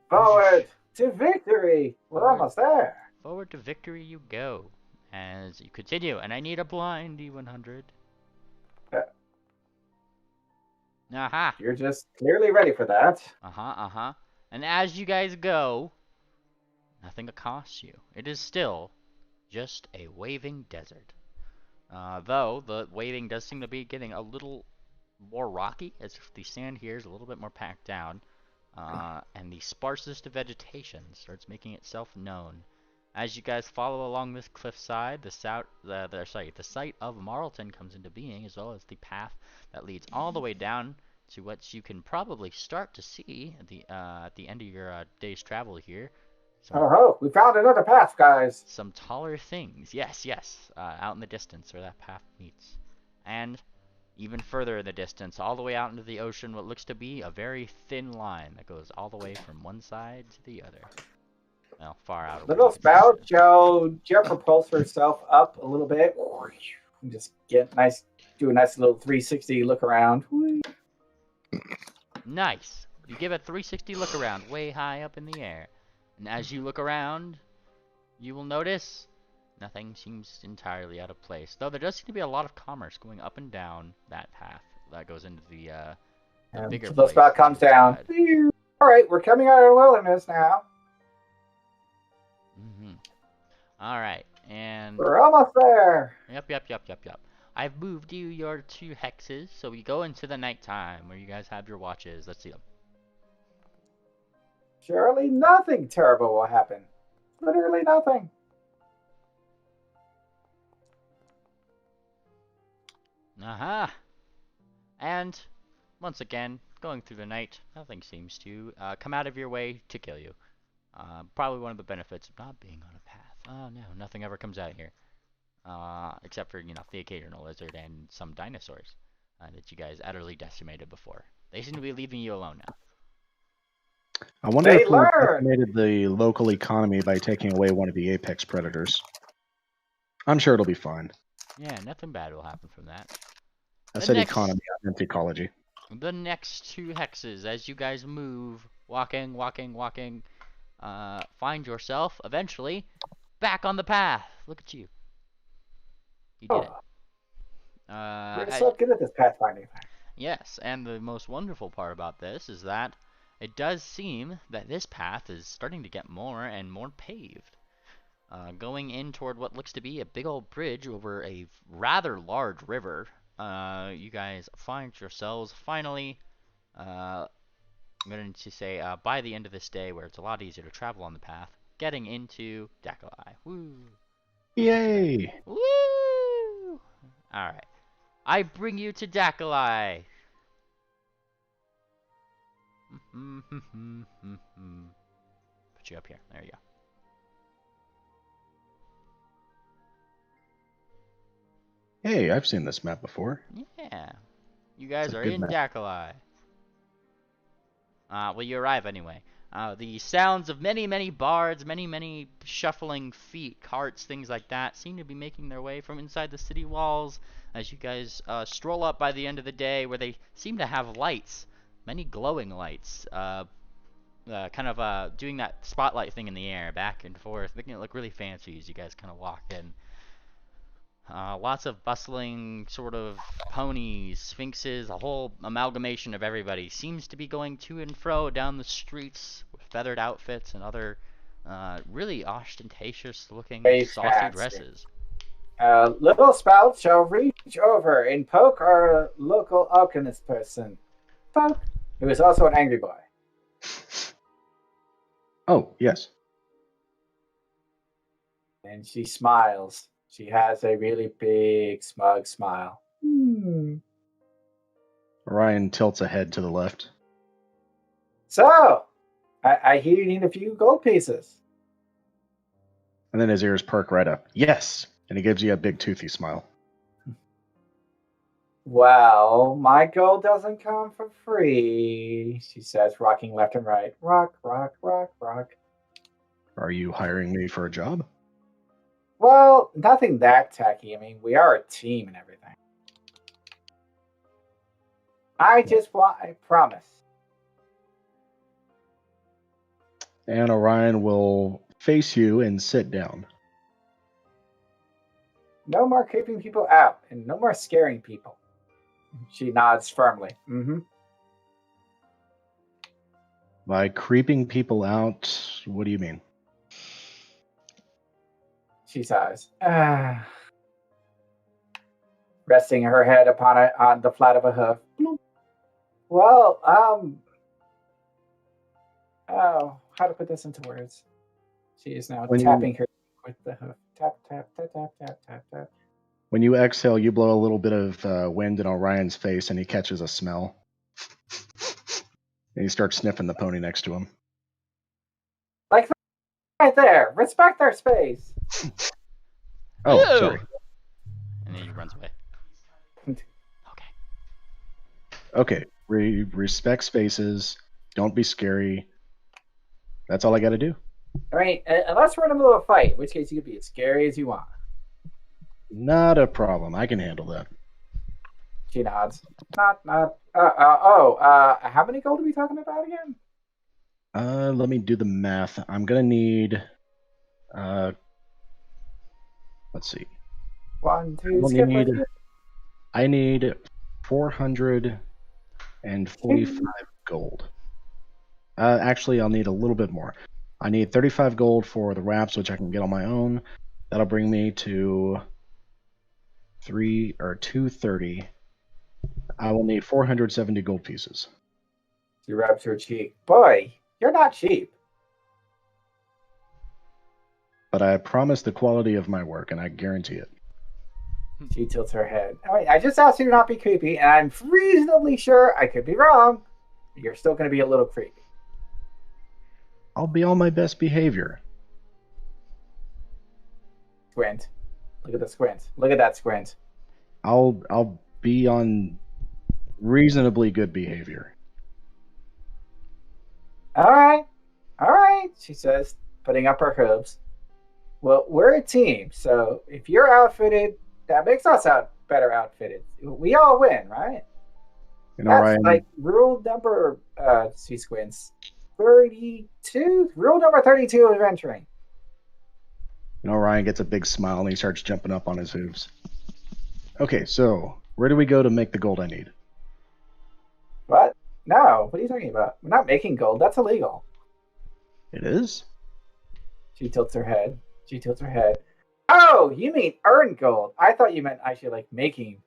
Forward to victory. We're almost there. Forward to victory you go. As you continue, and I need a blind D100. Aha. You're just clearly ready for that. And as you guys go, nothing accosts you. It is still just a waving desert. Though the waving does seem to be getting a little more rocky, as if the sand here is a little bit more packed down. and the sparsest of vegetation starts making itself known. As you guys follow along this cliffside, the site of Marlton comes into being, as well as the path that leads all the way down to what you can probably start to see at the end of your day's travel here. Oh, we found another path, guys. Some taller things. Yes, out in the distance where that path meets. And even further in the distance, all the way out into the ocean, what looks to be a very thin line that goes all the way from one side to the other. Well, far out. Little Spout, Joe propulse herself up a little bit. Just do a nice little 360 look around. Nice. You give a 360 look around way high up in the air. And as you look around, you will notice nothing seems entirely out of place. Though there does seem to be a lot of commerce going up and down that path that goes into the bigger place. Little Spout comes down. All right, we're coming out of the wilderness now. All right, and we're almost there. Yep. I've moved you your 2 hexes, so we go into the nighttime where you guys have your watches. Let's see them. Surely nothing terrible will happen. Literally nothing. Aha! And once again, going through the night, nothing seems to come out of your way to kill you. Probably one of the benefits of not being on a path. Oh no, nothing ever comes out here. Except for, the occasional lizard and some dinosaurs that you guys utterly decimated before. They seem to be leaving you alone now. I wonder if we decimated the local economy by taking away one of the apex predators. I'm sure it'll be fine. Yeah, nothing bad will happen from that. I said economy, I meant ecology. The next 2 hexes, as you guys move, walking, find yourself, eventually, back on the path. Look at you. You did it. We're so good at this pathfinding thing. Yes, and the most wonderful part about this is that it does seem that this path is starting to get more and more paved. Going in toward what looks to be a big old bridge over a rather large river, you guys find yourselves finally, I'm going to say, by the end of this day, where it's a lot easier to travel on the path, getting into Dakalai. Woo! Yay! Woo! Alright. I bring you to Dakalai! Put you up here. There you go. Hey, I've seen this map before. Yeah. You guys are in Dakalai. Well, you arrive anyway. The sounds of many bards, many shuffling feet, carts, things like that, seem to be making their way from inside the city walls as you guys stroll up by the end of the day, where they seem to have lights, many glowing lights, kind of doing that spotlight thing in the air, back and forth, making it look really fancy as you guys kind of walk in. Lots of bustling sort of ponies, sphinxes, a whole amalgamation of everybody seems to be going to and fro down the streets with feathered outfits and other really ostentatious looking saucy dresses. Little Spout shall reach over and poke our local alchemist person, Poke, who is also an angry boy. Oh, yes. And she smiles. She has a really big, smug smile. Ryan tilts a head to the left. So, I hear you need a few gold pieces. And then his ears perk right up. Yes! And he gives you a big toothy smile. Well, my gold doesn't come for free, she says, rocking left and right. Rock, rock, rock, rock. Are you hiring me for a job? Well, nothing that tacky. I mean, we are a team and everything. I promise. And Orion will face you and sit down. No more creeping people out, and no more scaring people. She nods firmly. By creeping people out, what do you mean? She sighs. Resting her head on the flat of a hoof. Well, Oh, how to put this into words? She is now When you- tapping her with the hoof. Tap, tap, tap, tap, tap, tap, tap. When you exhale, you blow a little bit of wind in Orion's face, and he catches a smell. And he starts sniffing the pony next to him. Like right there. Respect their space. Oh, Ew. sorry. And then he runs away. Okay. Okay, respect spaces. Don't be scary. That's all I got to do. I mean, unless we're in the middle of a fight, in which case you could be as scary as you want. Not a problem. I can handle that. She nods. How many gold are we talking about again? Let me do the math. I'm gonna need. Let's see. 1, 2, We'll skip need- it. I need 445 gold. Actually, I'll need a little bit more. I need 35 gold for the wraps, which I can get on my own. That'll bring me to 230. I will need 470 gold pieces. She rubs her cheek. Boy, you're not cheap. But I promise the quality of my work, and I guarantee it. She tilts her head. All right, I just asked you to not be creepy, and I'm reasonably sure I could be wrong. You're still going to be a little creepy. I'll be on my best behavior. Squint. Look at the squint. Look at that squint. I'll be on reasonably good behavior. All right, she says, putting up her hooves. Well, we're a team, so if you're outfitted, that makes us better outfitted. We all win, right? You know, That's Ryan, like rule number, she squints, 32? Rule number 32 of adventuring. Ryan gets a big smile and he starts jumping up on his hooves. Okay, so where do we go to make the gold I need? What? No, what are you talking about? We're not making gold. That's illegal. It is? She tilts her head. Oh, you mean earn gold. I thought you meant actually like making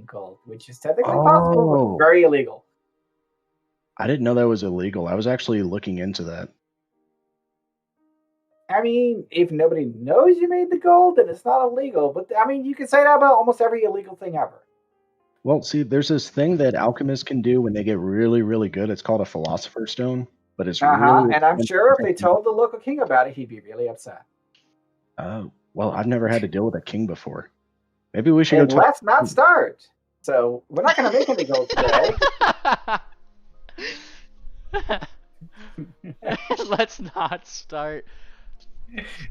gold, which is technically possible, but very illegal. I didn't know that was illegal. I was actually looking into that. I mean, if nobody knows you made the gold, then it's not illegal. But I mean, you can say that about almost every illegal thing ever. Well, see, there's this thing that alchemists can do when they get really, really good. It's called a philosopher's stone, but it's really And I'm sure if they expensive. told the local king about it, he'd be really upset. Well, I've never had to deal with a king before. Maybe we should go And talk. let's not start. So we're not going to make any gold today. Let's not start.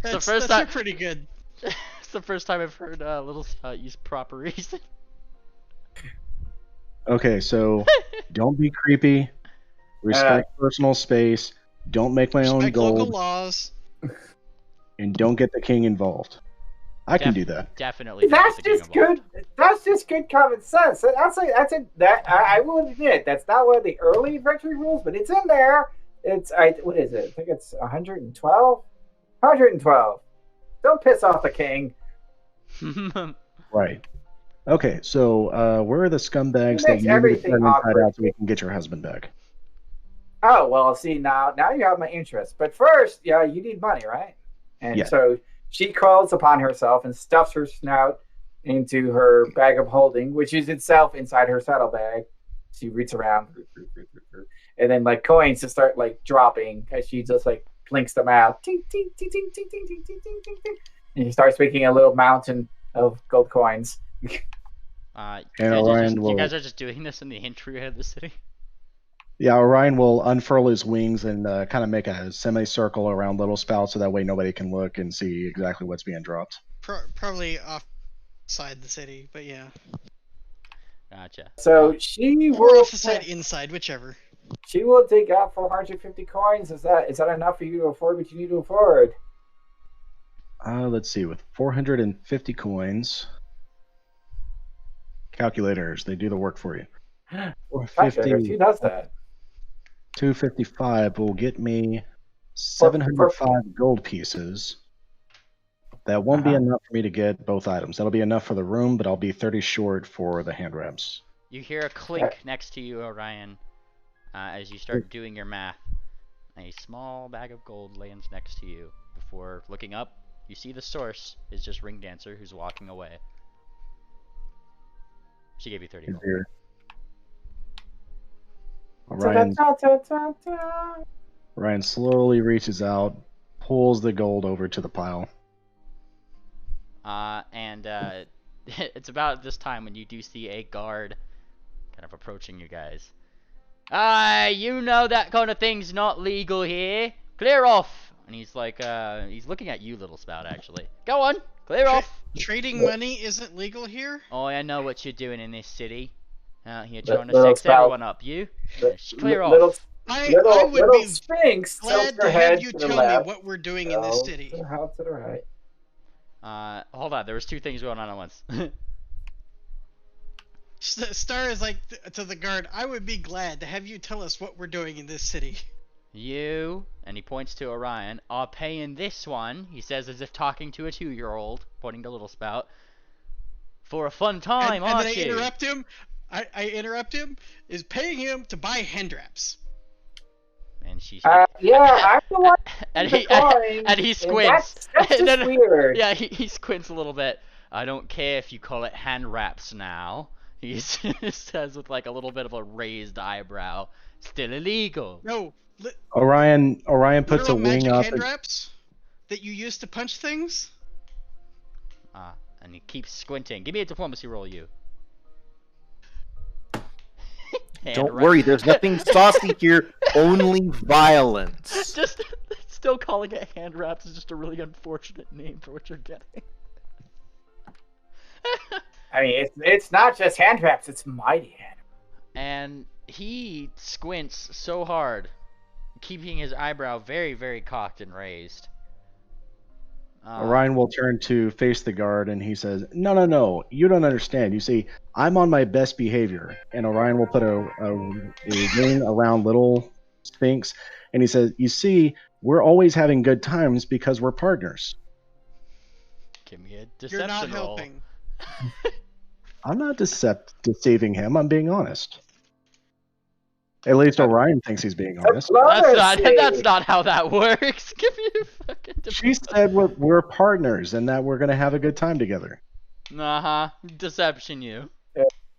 That's, first that's time- pretty good. It's the first time I've heard Little Scout use proper reason. Okay, so don't be creepy. Respect personal space. Don't make my own Respect local gold, laws. and don't get the king involved. I can do that. Definitely. That's not the king just of all. good. That's just good common sense. I will admit that's not one of the early adventure rules, but it's in there. What is it? I think it's 112. 112. Don't piss off the king. Right. Okay, so where are the scumbags He that makes you need to everything turn inside awkward. out so we can get your husband back? Oh well, see now you have my interest. But first, yeah, you need money, right? And Yeah. so she crawls upon herself and stuffs her snout into her bag of holding, which is itself inside her saddlebag. She reaches around, and then like coins just start like dropping as she just like blinks them out. Ting, ting, ting, ting, ting, ting, ting, ting, ting, ting, ting. And she starts making a little mountain of gold coins. You And guys are Orion just- will- you guys are just doing this in the interior of the city. Yeah, Orion will unfurl his wings and kind of make a semicircle around Little Spout so that way nobody can look and see exactly what's being dropped. Probably offside the city, but yeah. Gotcha. So she Or will off the side, inside, whichever. She will take out 450 coins. Is that enough for you to afford what you need to afford? Let's see, with 450 coins. Calculators, they do the work for you. Calculator, 450, she does that. 255 will get me 705 gold pieces. That won't be Uh-huh. enough for me to get both items. That'll be enough for the room, but I'll be 30 short for the hand wraps. You hear a clink next to you, Orion, as you start doing your math. A small bag of gold lands next to you. Before looking up, you see the source is just Ring Dancer, who's walking away. She gave you 30 gold. Here. Ryan, Ryan slowly reaches out, pulls the gold over to the pile. And it's about this time when you do see a guard kind of approaching you guys. You know that kind of thing's not legal here. Clear off! And he's like, he's looking at you, Little Spout, actually. Go on, clear off! Trading money isn't legal here? Oh, I know what you're doing in this city. Out here trying to Little sex Spout. everyone up. You? Clear off. Little, I little, would little be Sphinx glad tilts to her have head you to the tell me left. what we're doing in this Go city. To the house to the right. Hold on, there was two things going on at once. Star is like to the guard, I would be glad to have you tell us what we're doing in this city. You, and he points to Orion, are paying this one, he says as if talking to a 2-year-old, pointing to Little Spout, for a fun time, and aren't then I you? interrupt him. I interrupt him, is paying him to buy hand wraps. And she's Yeah, I'm the one. and with he the coin, and he and squints. That's just No, no. weird. Yeah, he squints a little bit. I don't care if you call it hand wraps now. He says with like a little bit of a raised eyebrow. Still illegal. No, Orion puts a literal wing magic up. hand wraps that you use to punch things. And he keeps squinting. Give me a diplomacy roll, you. Don't worry, there's nothing saucy here, only violence. Just still calling it hand wraps is just a really unfortunate name for what you're getting. I mean, it's not just hand wraps; it's mighty hand. And he squints so hard, keeping his eyebrow very, very cocked and raised. Orion will turn to face the guard and he says, No, you don't understand. You see, I'm on my best behavior. And Orion will put a ring around Little Sphinx and he says, You see, we're always having good times because we're partners. Give me a You're deception not roll. helping. I'm not deceiving him. I'm being honest. At least Orion thinks he's being honest. That's not how that works. Give me a fucking She said we're partners and that we're going to have a good time together. Deception, you.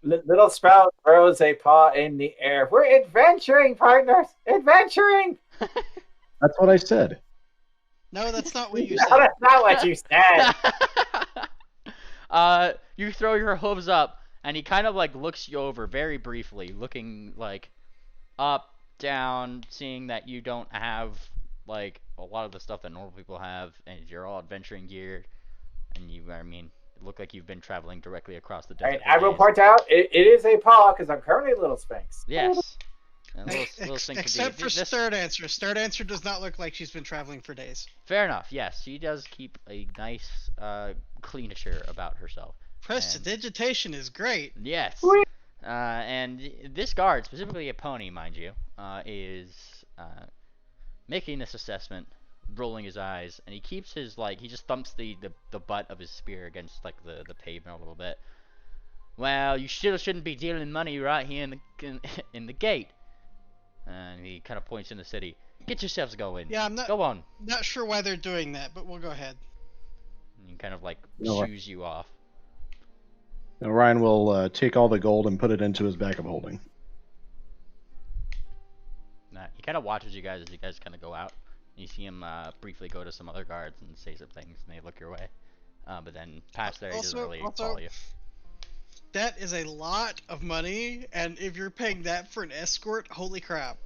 Little Spout throws a paw in the air. We're adventuring, partners. Adventuring. That's what I said. No, that's not what you No, said. that's not what you said. You throw your hooves up, and he kind of like looks you over very briefly, looking like up, down, seeing that you don't have like a lot of the stuff that normal people have, and you're all adventuring gear, and it look like you've been traveling directly across the desert. Right, for I will days. point out it is a paw because I'm currently a Little Sphinx. Yes. And little Sphinx would Except be- for this- Star Dancer. Star Dancer does not look like she's been traveling for days. Fair enough. Yes, she does keep a nice cleanisher about herself. Prestidigitation is great. Yes. Sweet. And this guard, specifically a pony, mind you, is making this assessment, rolling his eyes, and he keeps his he just thumps the butt of his spear against the pavement a little bit. Well, you shouldn't be dealing money right here in the gate. And he kind of points in the city. Get yourselves going. Yeah, I'm Go on. not sure why they're doing that, but we'll go ahead. And he kind of No, shoos you off. Orion will take all the gold and put it into his bag of holding. He kind of watches you guys as you guys kind of go out. You see him briefly go to some other guards and say some things, and they look your way. But then past there, he doesn't really follow you. That is a lot of money, and if you're paying that for an escort, holy crap.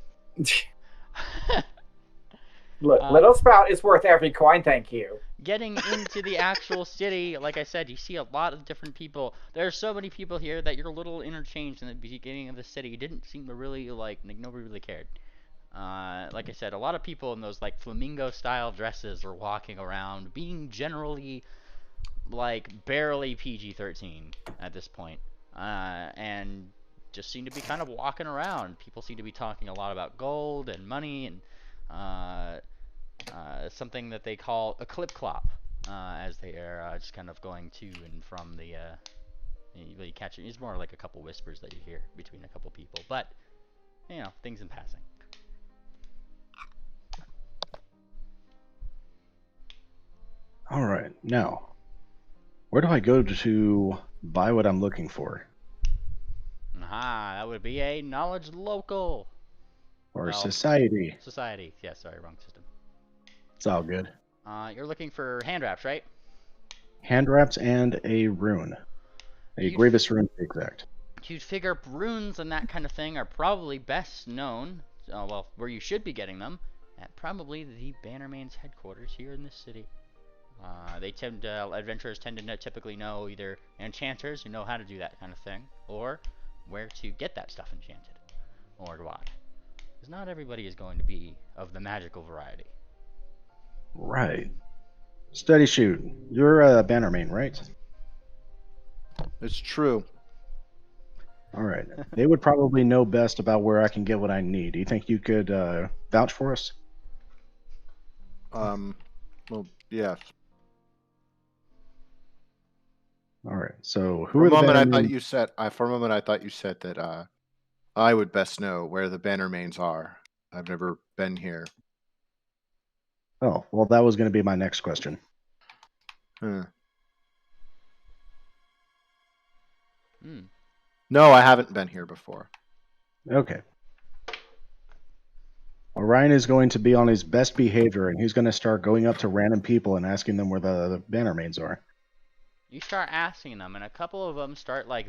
Look, Little Spout is worth every coin, thank you. Getting into the actual city, like I said, you see a lot of different people. There are so many people here that you're a little interchanged in the beginning of the city. You didn't seem to really nobody really cared. Like I said, a lot of people in those flamingo style dresses are walking around, being generally barely PG-13 at this point, and just seem to be kind of walking around. People seem to be talking a lot about gold and money and something that they call a clip-clop, as they are just kind of going to and from the you catch it. It's more like a couple whispers that you hear between a couple people, but things in passing. All right, now, where do I go to buy what I'm looking for? Aha, that would be a knowledge local. Or Well, society? Society. Yeah, sorry, wrong system. It's all good. You're looking for hand wraps, right? Hand wraps and a rune. A You'd grievous rune, to be exact. You'd figure runes and that kind of thing are probably best known, well, where you should be getting them, at probably the Bannerman's headquarters here in this city. Adventurers tend to typically know either enchanters who know how to do that kind of thing, or where to get that stuff enchanted, or what. Because not everybody is going to be of the magical variety. Right. Steady shoot. You're a Bannerman, right? It's true. All right. They would probably know best about where I can get what I need. Do you think you could vouch for us? Well, yeah. All right. So who For are a the moment, I Bannermen? thought you said. For a moment, I thought you said that I would best know where the Bannermains are. I've never been here. Oh, well, that was going to be my next question. Huh. Hmm. No, I haven't been here before. Okay. Orion is going to be on his best behavior, and he's going to start going up to random people and asking them where the Bannermains are. You start asking them, and a couple of them start like,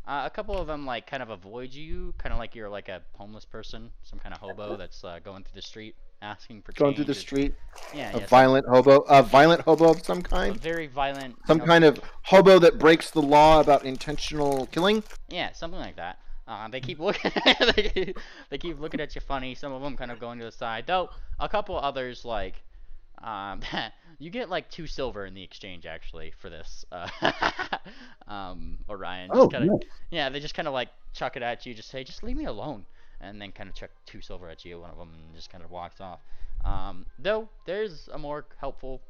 a couple of them like kind of avoid you, kind of like you're like a homeless person, some kind of hobo that's going through the street asking for Going change. through the street, Yeah, a yeah, violent hobo of some a kind. very violent. Some kind of hobo that breaks the law about intentional killing. Yeah, something like that. They keep looking. They keep looking at you funny. Some of them kind of going to the side, though. A couple others like, you get like 2 silver in the exchange actually for this. Orion. Just kinda, no. Yeah, they just kind of like chuck it at you. Just say, just leave me alone, and then kind of chuck 2 silver at you. One of them just kind of walks off. Though there's a more helpful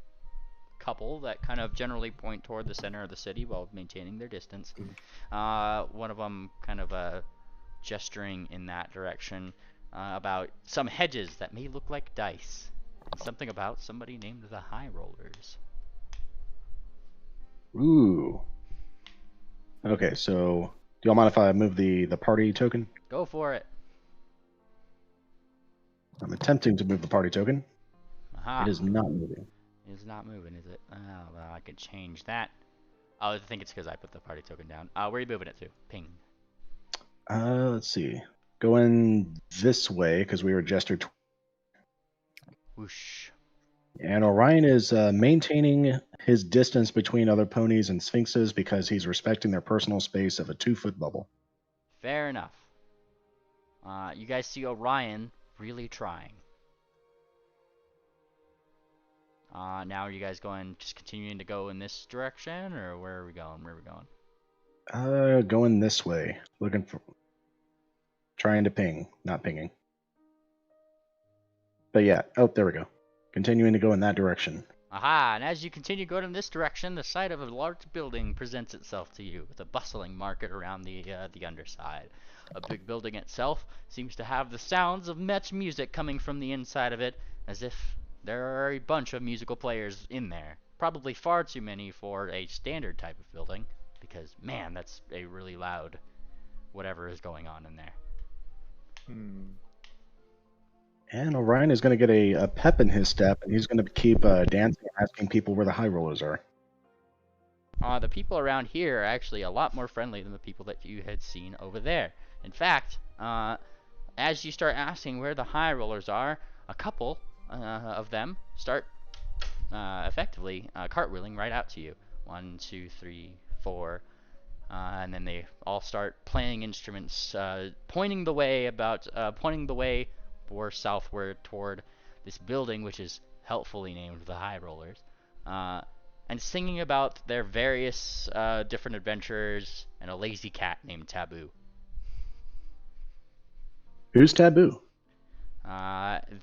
couple that kind of generally point toward the center of the city while maintaining their distance. One of them kind of gesturing in that direction about some hedges that may look like dice, and something about somebody named the High Rollers. Ooh. Okay, so do y'all mind if I move the party token? Go for it. I'm attempting to move the party token. Aha. It is not moving. It's not moving, is it? Oh, well, I could change that. Oh, I think it's because I put the party token down. Where are you moving it to? Ping. Let's see. Going this way because we were gestured. Whoosh. And Orion is maintaining his distance between other ponies and sphinxes because he's respecting their personal space of a 2-foot bubble. Fair enough. You guys see Orion really trying. Now are you guys just continuing to go in this direction, or where are we going? Where are we going? Going this way. Trying to ping, not pinging. But yeah, oh, there we go. Continuing to go in that direction. Aha, and as you continue going in this direction, the sight of a large building presents itself to you, with a bustling market around the underside. A big building itself seems to have the sounds of much music coming from the inside of it, as if there are a bunch of musical players in there. Probably far too many for a standard type of building, because, man, that's a really loud whatever is going on in there. And Orion is going to get a pep in his step, and he's going to keep dancing, asking people where the high rollers are. The people around here are actually a lot more friendly than the people that you had seen over there. In fact, as you start asking where the high rollers are, a couple of them start effectively cartwheeling right out to you. 1, 2, 3, 4, and then they all start playing instruments, pointing the way for southward toward this building, which is helpfully named the High Rollers, and singing about their various different adventures and a lazy cat named Taboo. Who's Taboo?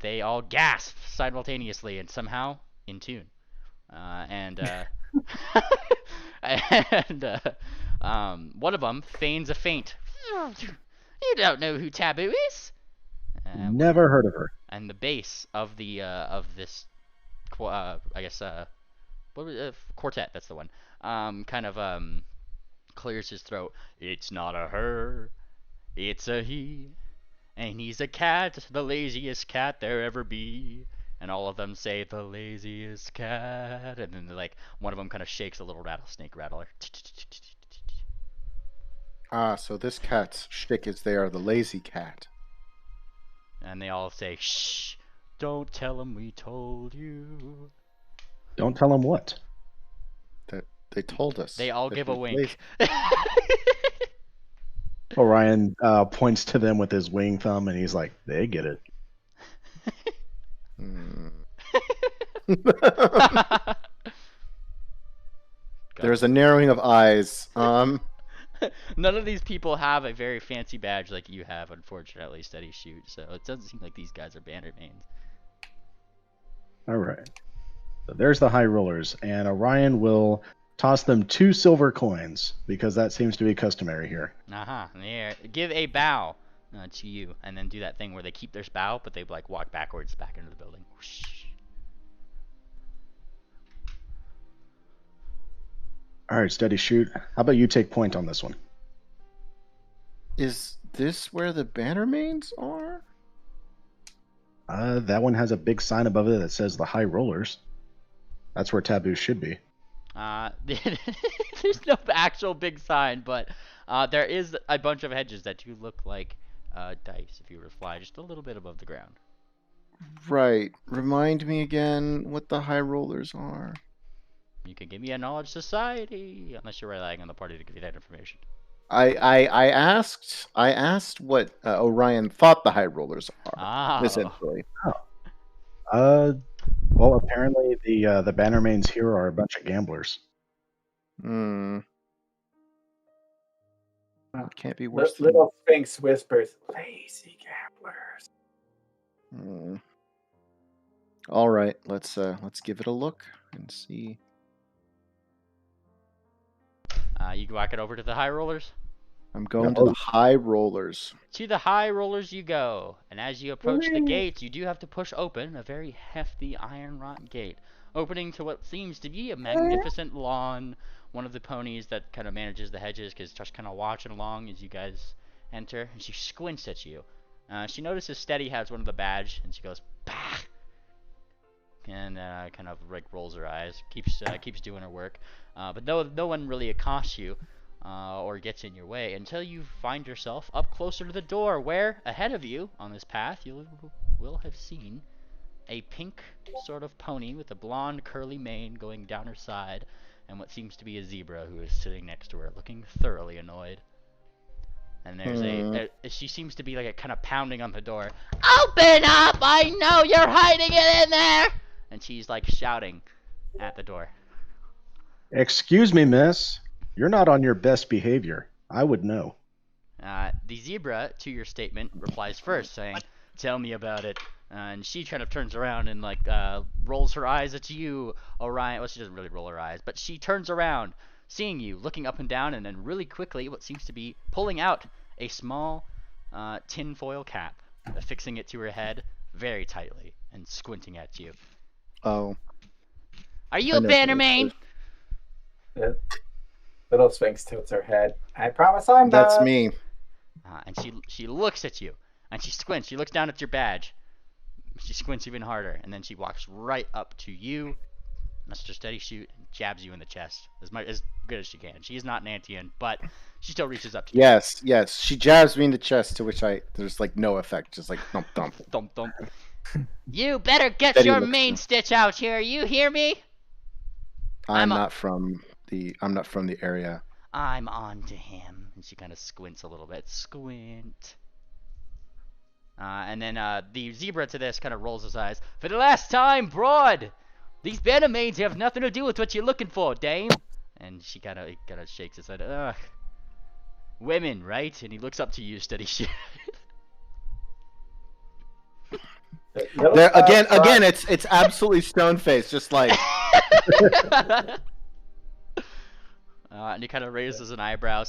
They all gasp simultaneously and somehow in tune. And one of them feigns a faint. You don't know who Taboo is? Never heard of her. And the base of this I guess what was quartet? That's the one. Kind of clears his throat. It's not a her, it's a he, and he's a cat, the laziest cat there ever be. And all of them say the laziest cat, and then like one of them kind of shakes a little rattlesnake rattler. Ah, so this cat's shtick is they are the lazy cat. And they all say, "Shh! Don't tell him we told you." Don't tell him what. That they told us. They all that give a he's wink. lazy. Orion points to them with his wing thumb, and he's like, "They get it." Hmm. There's a narrowing of eyes. None of these people have a very fancy badge like you have, unfortunately, Steady Shoot. So it doesn't seem like these guys are Bannermains. All right. So there's the high rollers, and Orion will toss them 2 silver coins because that seems to be customary here. There. Give a bow to you, and then do that thing where they keep their bow, but they like walk backwards back into the building. Whoosh. All right, Steady Shoot. How about you take point on this one? Is this where the Bannermains are? That one has a big sign above it that says the high rollers. That's where Taboo should be. There's no actual big sign, but there is a bunch of hedges that do look like dice if you were to fly just a little bit above the ground. Right. Remind me again what the high rollers are. You can give me a knowledge society, unless you're relying on the party to give you that information. I asked what Orion thought the high rollers are. Oh. Essentially. Well, apparently the Bannermains here are a bunch of gamblers. Hmm. Can't be worse. Little Sphinx whispers, "Lazy gamblers." Hmm. All right, let's give it a look and see. You walk it over to the high rollers. I'm going to the high rollers. To the high rollers you go, and as you approach the gates, you do have to push open a very hefty iron wrought gate, opening to what seems to be a magnificent lawn. One of the ponies that kind of manages the hedges is just kind of watching along as you guys enter, and she squints at you. She notices Steady has one of the badge, and she goes, "Bah!" and kind of like rolls her eyes, keeps doing her work, but no one really accosts you or gets in your way until you find yourself up closer to the door, where ahead of you on this path you will have seen a pink sort of pony with a blonde curly mane going down her side, and what seems to be a zebra who is sitting next to her, looking thoroughly annoyed. And there's she seems to be like kind of pounding on the door. "Open up! I know you're hiding it in there!" And she's like shouting at the door. Excuse me, miss. You're not on your best behavior. I would know. The zebra, to your statement, replies first, saying, "Tell me about it." And she kind of turns around and like rolls her eyes at you, Orion. Well, she doesn't really roll her eyes, but she turns around, seeing you, looking up and down, and then really quickly, what seems to be pulling out a small tinfoil cap, affixing it to her head very tightly, and squinting at you. Oh. "Are you a Bannermain?" Little Sphinx tilts her head. "I promise I'm That's not." me. And she looks at you, and she squints. She looks down at your badge. She squints even harder, and then she walks right up to you, Mr. Steady Shoot, and jabs you in the chest as good as she can. She is not Nantian, but she still reaches up to you. Yes. She jabs me in the chest, to which there's like no effect, just like thump thump. Thump thump. "You better get Steady your looks main stitch out here. You hear me? I'm not from the area. I'm on to him." And she kind of squints a little bit. Squint. And then the zebra to this kind of rolls his eyes. "For the last time, broad! These Bannermains have nothing to do with what you're looking for, dame." And she kind of shakes his head. "Ugh. Women, right?" And he looks up to you, Steady Shit. There again, it's absolutely stone faced, just like. And he kind of raises an eyebrow.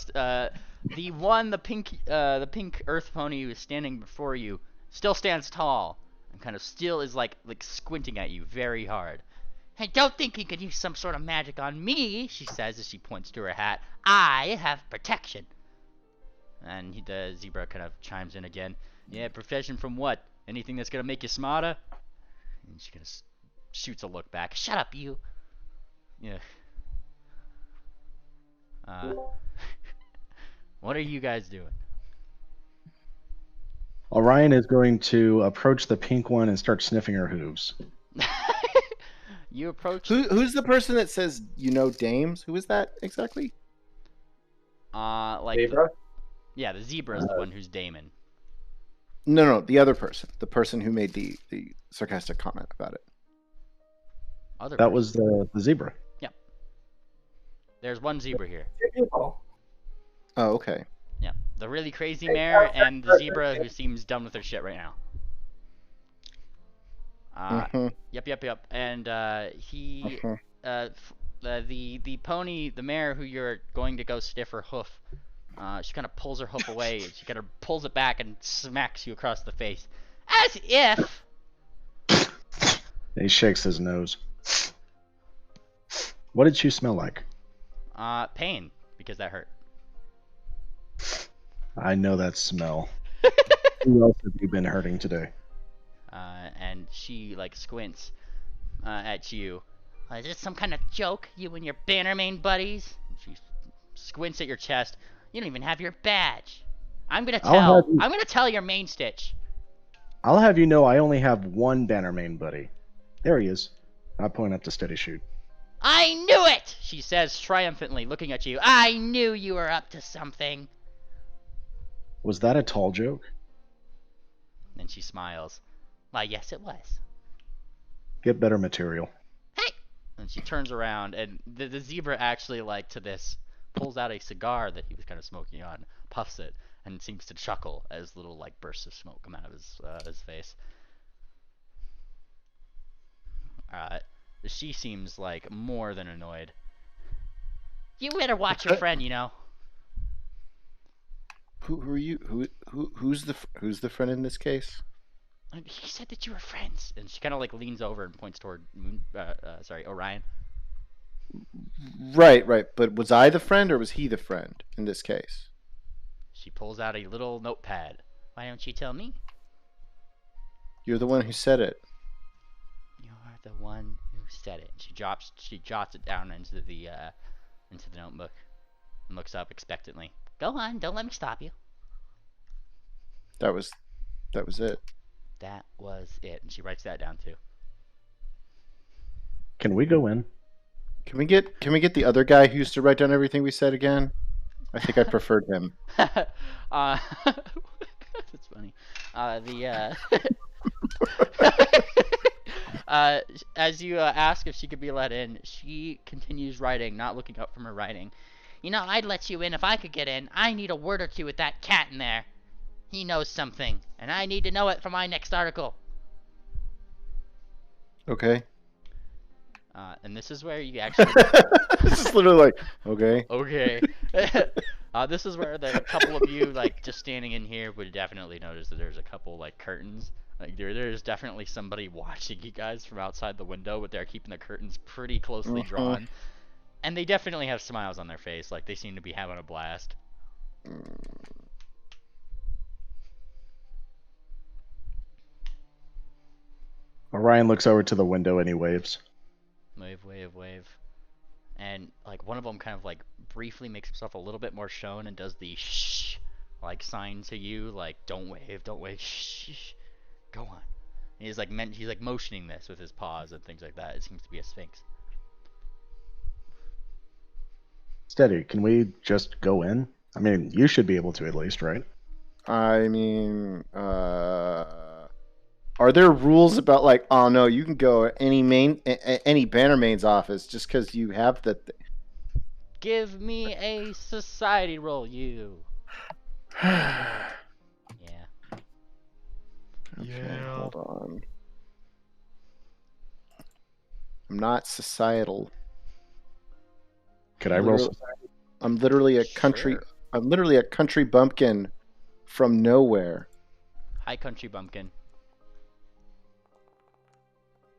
The pink earth pony who is standing before you still stands tall and kind of still is like squinting at you very hard. Hey, don't think you could use some sort of magic on me, she says as she points to her hat. I have protection. And the zebra kind of chimes in again. Yeah, protection from what? Anything that's gonna make you smarter? And she kind of shoots a look back. Shut up, you. Yeah. What are you guys doing? Orion is going to approach the pink one and start sniffing her hooves. You approach. Who's the person that says dames? Who is that exactly? Like Zebra? yeah, the zebra is the one who's Damon. No, the other person. The person who made the sarcastic comment about it. Other That person. was the zebra. There's one zebra here. 2 people. Oh, okay. Yeah, the really crazy Hey, mare that's and the right. zebra who seems done with her shit right now. Mhm, Yep. And he, mhm. the pony, the mare who you're going to go sniff her hoof, she kind of pulls her hoof away. And she kind of pulls it back and smacks you across the face, as if. He shakes his nose. What did she smell like? Pain, because that hurt. I know that smell. Who else have you been hurting today? And she like squints at you. Is this some kind of joke, you and your Bannermane buddies? And she squints at your chest. You don't even have your badge. I'm gonna tell your main stitch. I'll have you know I only have one Bannermane buddy. There he is. I point up to steady shoot. I knew it! She says triumphantly, looking at you. I knew you were up to something. Was that a tall joke? And she smiles. Why, yes, it was. Get better material. Hey! And she turns around, and the zebra actually, like, to this, pulls out a cigar that he was kind of smoking on, puffs it, and seems to chuckle as little, like, bursts of smoke come out of his face. She seems, like, more than annoyed. You better watch your friend, you know. Who are you? Who's the friend in this case? He said that you were friends. And she kind of, like, leans over and points toward Orion. Right. But was I the friend or was he the friend in this case? She pulls out a little notepad. Why don't you tell me? You're the one who said it. You're the one who said it. And she jots it down into the notebook and looks up expectantly. Go on, don't let me stop you. That was it. That was it. And she writes that down too. Can we go in? Can we get the other guy who used to write down everything we said again? I think I preferred him. That's funny. As you ask if she could be let in, she continues writing, not looking up from her writing. You know, I'd let you in if I could get in. I need a word or two with that cat in there. He knows something, and I need to know it for my next article. Okay. And this is where you actually... This is literally like, okay. Okay. This is where the couple of you, like, just standing in here would definitely notice that there's a couple, like, curtains. Like, there's definitely somebody watching you guys from outside the window, but they're keeping the curtains pretty closely drawn. And they definitely have smiles on their face, like they seem to be having a blast. Orion looks over to the window and he waves. Wave. And, like, one of them kind of, like, briefly makes himself a little bit more shown and does the shh, like, sign to you, like, don't wave, shh, go on. And he's like motioning this with his paws and things like that. It seems to be a sphinx. Steady, can we just go in? I mean, you should be able to at least, right? I mean, are there rules about like, oh no, you can go at any Bannermane's office just because you have the? Give me a society roll, you. Yeah. Okay, hold on. I'm not societal. Could I roll? I'm literally a country. Sure. I'm literally a country bumpkin from nowhere. Hi, country bumpkin.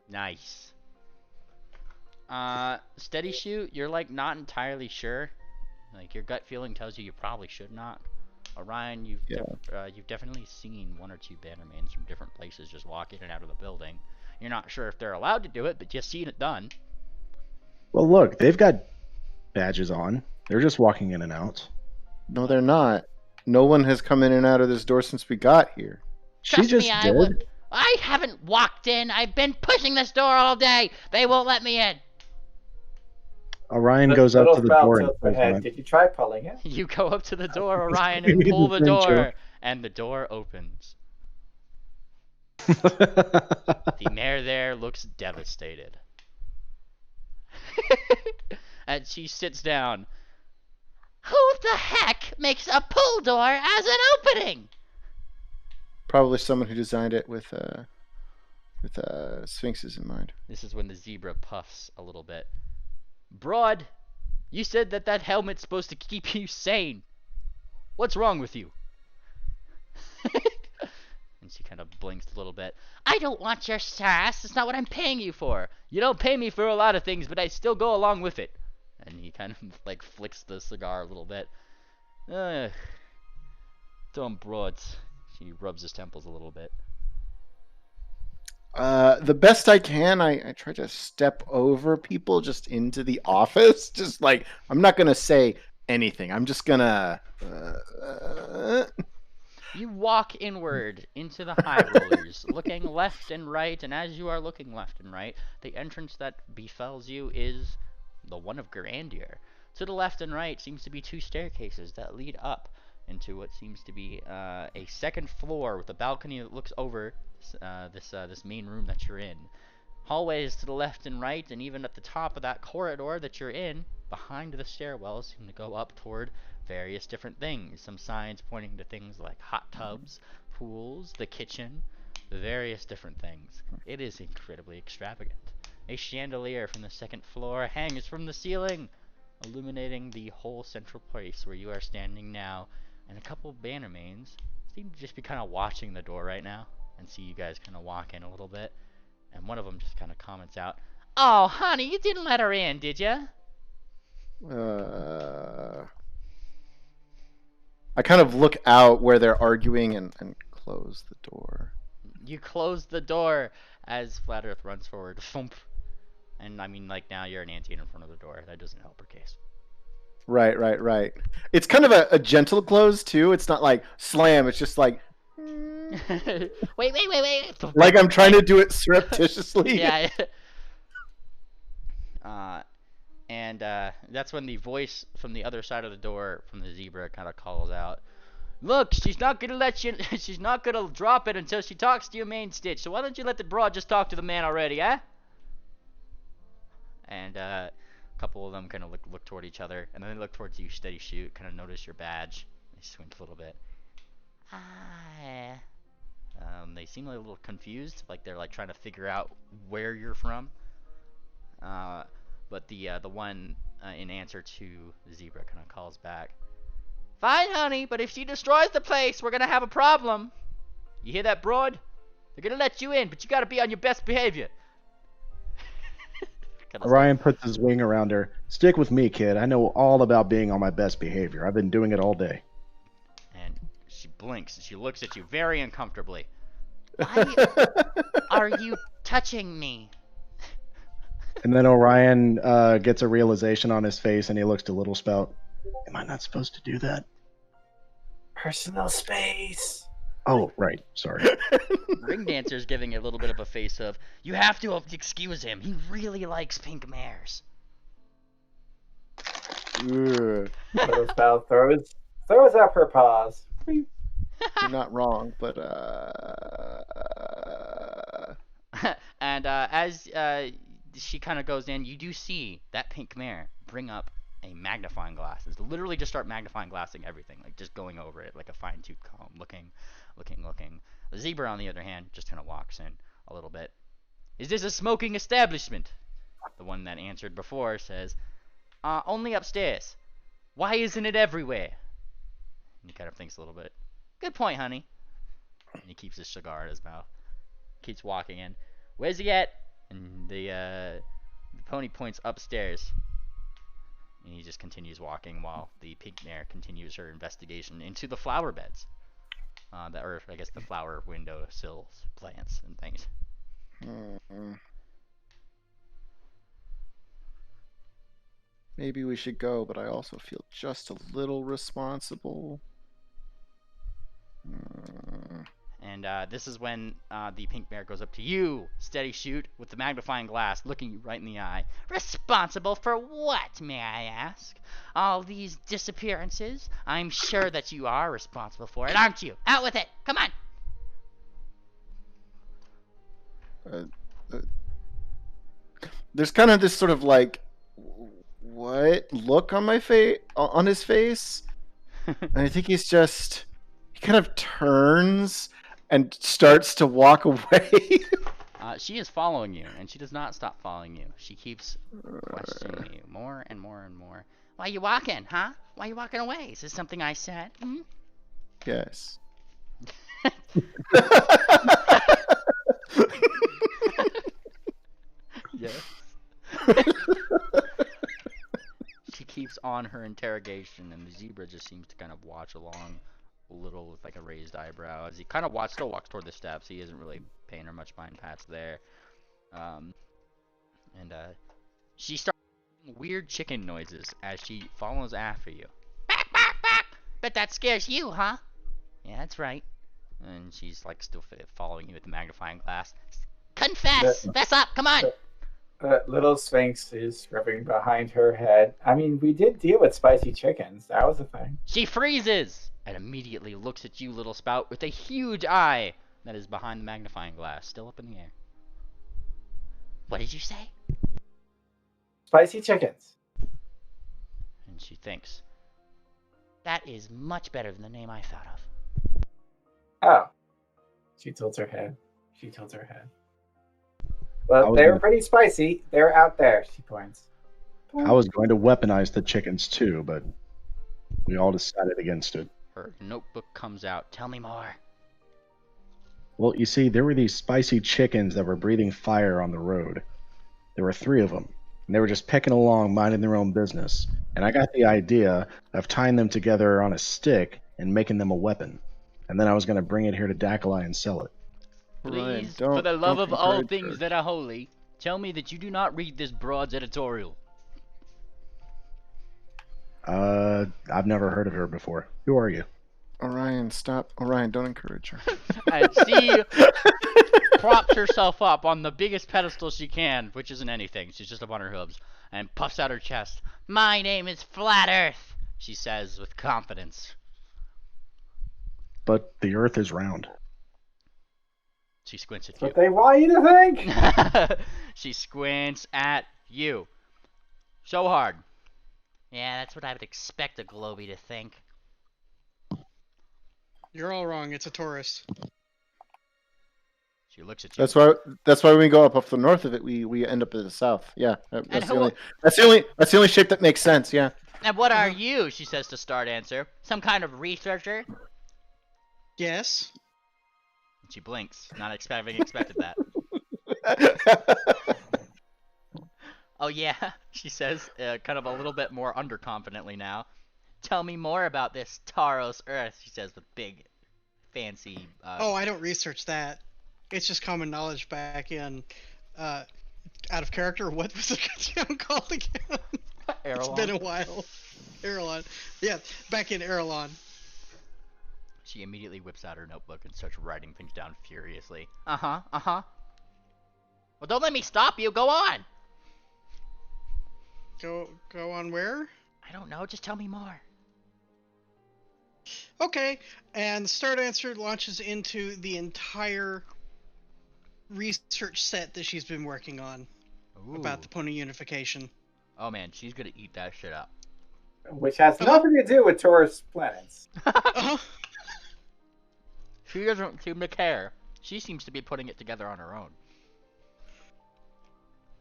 Nice. Steady shoot, you're like not entirely sure. Like your gut feeling tells you probably should knock. Orion, you've definitely seen 1 or 2 Bannermans from different places just walk in and out of the building. You're not sure if they're allowed to do it, but you've seen it done. Well, look, they've got badges on. They're just walking in and out. No, they're not. No one has come in and out of this door since we got here. Trust she just me, I did. would. I haven't walked in. I've been pushing this door all day. They won't let me in. Orion goes up to the door and pulls head. on Did you try pulling it? You go up to the door, Orion, and pull the door, and the door opens. The mayor there looks devastated. And she sits down. Who the heck makes a pull door as an opening? Probably someone who designed it with sphinxes in mind. This is when the zebra puffs a little bit. Broad, you said that helmet's supposed to keep you sane. What's wrong with you? And she kind of blinks a little bit. I don't want your sass. It's not what I'm paying you for. You don't pay me for a lot of things, but I still go along with it. And he kind of like flicks the cigar a little bit. Dumb broads. She rubs his temples a little bit. The best I can, I try to step over people just into the office. Just like, I'm not going to say anything. I'm just going to... You walk inward into the High Rollers, looking left and right, and as you are looking left and right, the entrance that befalls you is the one of grandeur. To the left and right seems to be 2 staircases that lead up into what seems to be a 2nd floor with a balcony that looks over this main room that you're in. Hallways to the left and right, and even at the top of that corridor that you're in, behind the stairwells, seem to go up toward various different things. Some signs pointing to things like hot tubs, pools, the kitchen, various different things. It is incredibly extravagant. A chandelier from the 2nd floor hangs from the ceiling, illuminating the whole central place where you are standing now, and a couple of Bannermains seem to just be kind of watching the door right now and see you guys kind of walk in a little bit, and one of them just kind of comments out, "Oh, honey, you didn't let her in, did ya?" I kind of look out where they're arguing and close the door. You close the door as Flat Earth runs forward. Thump. And I mean, like, now you're an ant in front of the door. That doesn't help her case. Right. It's kind of a gentle close, too. It's not like slam. It's just like... Wait. Like I'm trying to do it surreptitiously. Yeah. And that's when the voice from the other side of the door from the zebra kind of calls out, "Look, she's not gonna let you. She's not gonna drop it until she talks to your main stitch. So why don't you let the broad just talk to the man already, eh?" And a couple of them kind of look toward each other, and then they look towards you, Steady Shoot. Kind of notice your badge. They squint a little bit. They seem a little confused, like they're like trying to figure out where you're from. But the one in answer to the zebra kind of calls back, "Fine, honey, but if she destroys the place, we're gonna have a problem. You hear that, broad? They're gonna let you in, but you gotta be on your best behavior." Orion puts his wing around her. "Stick with me, kid. I know all about being on my best behavior. I've been doing it all day." And she blinks and she looks at you very uncomfortably. "Why are you touching me?" And then Orion gets a realization on his face, and he looks to Little Spout. "Am I not supposed to do that?" Personal space. Oh, right. Sorry. Ring Dancer's giving a little bit of a face of, "You have to excuse him. He really likes pink mares." Ugh, Little Spout throws up her paws. you're not wrong, but And as she kind of goes in, you do see that pink mare bring up a magnifying glass. It's literally just start magnifying glassing everything, like just going over it like a fine-tooth comb, looking. The zebra, on the other hand, just kind of walks in a little bit. "Is this a smoking establishment?" The one that answered before says, "Only upstairs. Why isn't it everywhere?" And he kind of thinks a little bit. "Good point, honey." And he keeps his cigar in his mouth. Keeps walking in. "Where's he at?" And the The pony points upstairs. And he just continues walking while the pink mare continues her investigation into the flower beds. Or I guess the flower window sills, plants, and things. Maybe we should go, but I also feel just a little responsible. And this is when the pink mare goes up to you, steady shoot, with the magnifying glass, looking you right in the eye. Responsible for what, may I ask? All these disappearances? I'm sure that you are responsible for it, aren't you? Out with it! Come on! There's kind of this sort of like, what look on my face, on his face, and I think he kind of turns and starts to walk away. She is following you, and she does not stop following you. She keeps questioning you more and more and more. Why you walking, huh? Why you walking away? Is this something I said? Hmm? Yes. Yes. She keeps on her interrogation, and the zebra just seems to kind of watch along a little with like a raised eyebrow as he kind of still walks toward the steps. He isn't really paying her much mind pats there. She starts making weird chicken noises as she follows after you. Back, back, back! Bet that scares you, huh? Yeah, that's right. And she's like still following you with the magnifying glass. Confess! Fess up! Come on! Little Sphinx is rubbing behind her head. I mean, we did deal with spicy chickens. That was a thing. She freezes and immediately looks at you, little spout, with a huge eye that is behind the magnifying glass, still up in the air. What did you say? Spicy chickens. And she thinks, that is much better than the name I thought of. Oh. She tilts her head. Well, they're pretty spicy. They're out there, she points. I was going to weaponize the chickens too, but we all decided against it. Her notebook comes out. Tell me more. Well, you see, there were these spicy chickens that were breathing fire on the road. There were 3 of them, and they were just pecking along, minding their own business. And I got the idea of tying them together on a stick and making them a weapon. And then I was going to bring it here to Dakalai and sell it. Please, for the love of all things that are holy, tell me that you do not read this broad's editorial. I've never heard of her before. Who are you? Orion, stop. Orion, don't encourage her. And she props herself up on the biggest pedestal she can, which isn't anything. She's just up on her hooves, and puffs out her chest. My name is Flat Earth, she says with confidence. But the Earth is round. She squints at you. What they want you to think? She squints at you. So hard. Yeah, that's what I would expect a Globy to think. You're all wrong. It's a tourist. She looks at you. That's why when we go up the north of it, we end up in the south. Yeah, that's the only shape that makes sense. Yeah. And what are you? She says to start answer. Some kind of researcher? Yes. And she blinks, not expected that. Oh yeah, she says, kind of a little bit more underconfidently now. Tell me more about this Taros Earth, she says with big, fancy... Oh, I don't research that. It's just common knowledge back in... out of character, what was the town called again? Erelon. It's been a while. Erelon. Yeah, back in Erelon. She immediately whips out her notebook and starts writing things down furiously. Well, don't let me stop you. Go on. Go on where? I don't know. Just tell me more. Okay, and Start Answer launches into the entire research set that she's been working on about the pony unification. Oh man, she's gonna eat that shit up. Which has nothing to do with tourist planets. She doesn't seem to care. She seems to be putting it together on her own.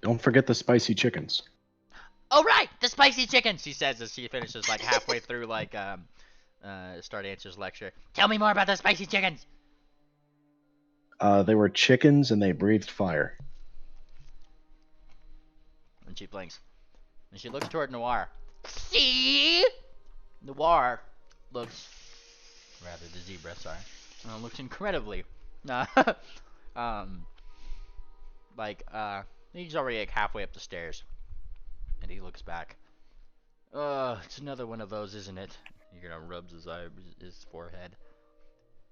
Don't forget the spicy chickens. Oh right, the spicy chicken, she says as she finishes like halfway through like Start Answer's lecture. Tell me more about the spicy chickens. They were chickens and they breathed fire. and she blinks. And she looks toward Noir. See? Noir looks, rather the zebra, sorry, looks incredibly, he's already like halfway up the stairs. And he looks back. It's another one of those, isn't it? He kind of rubs his forehead.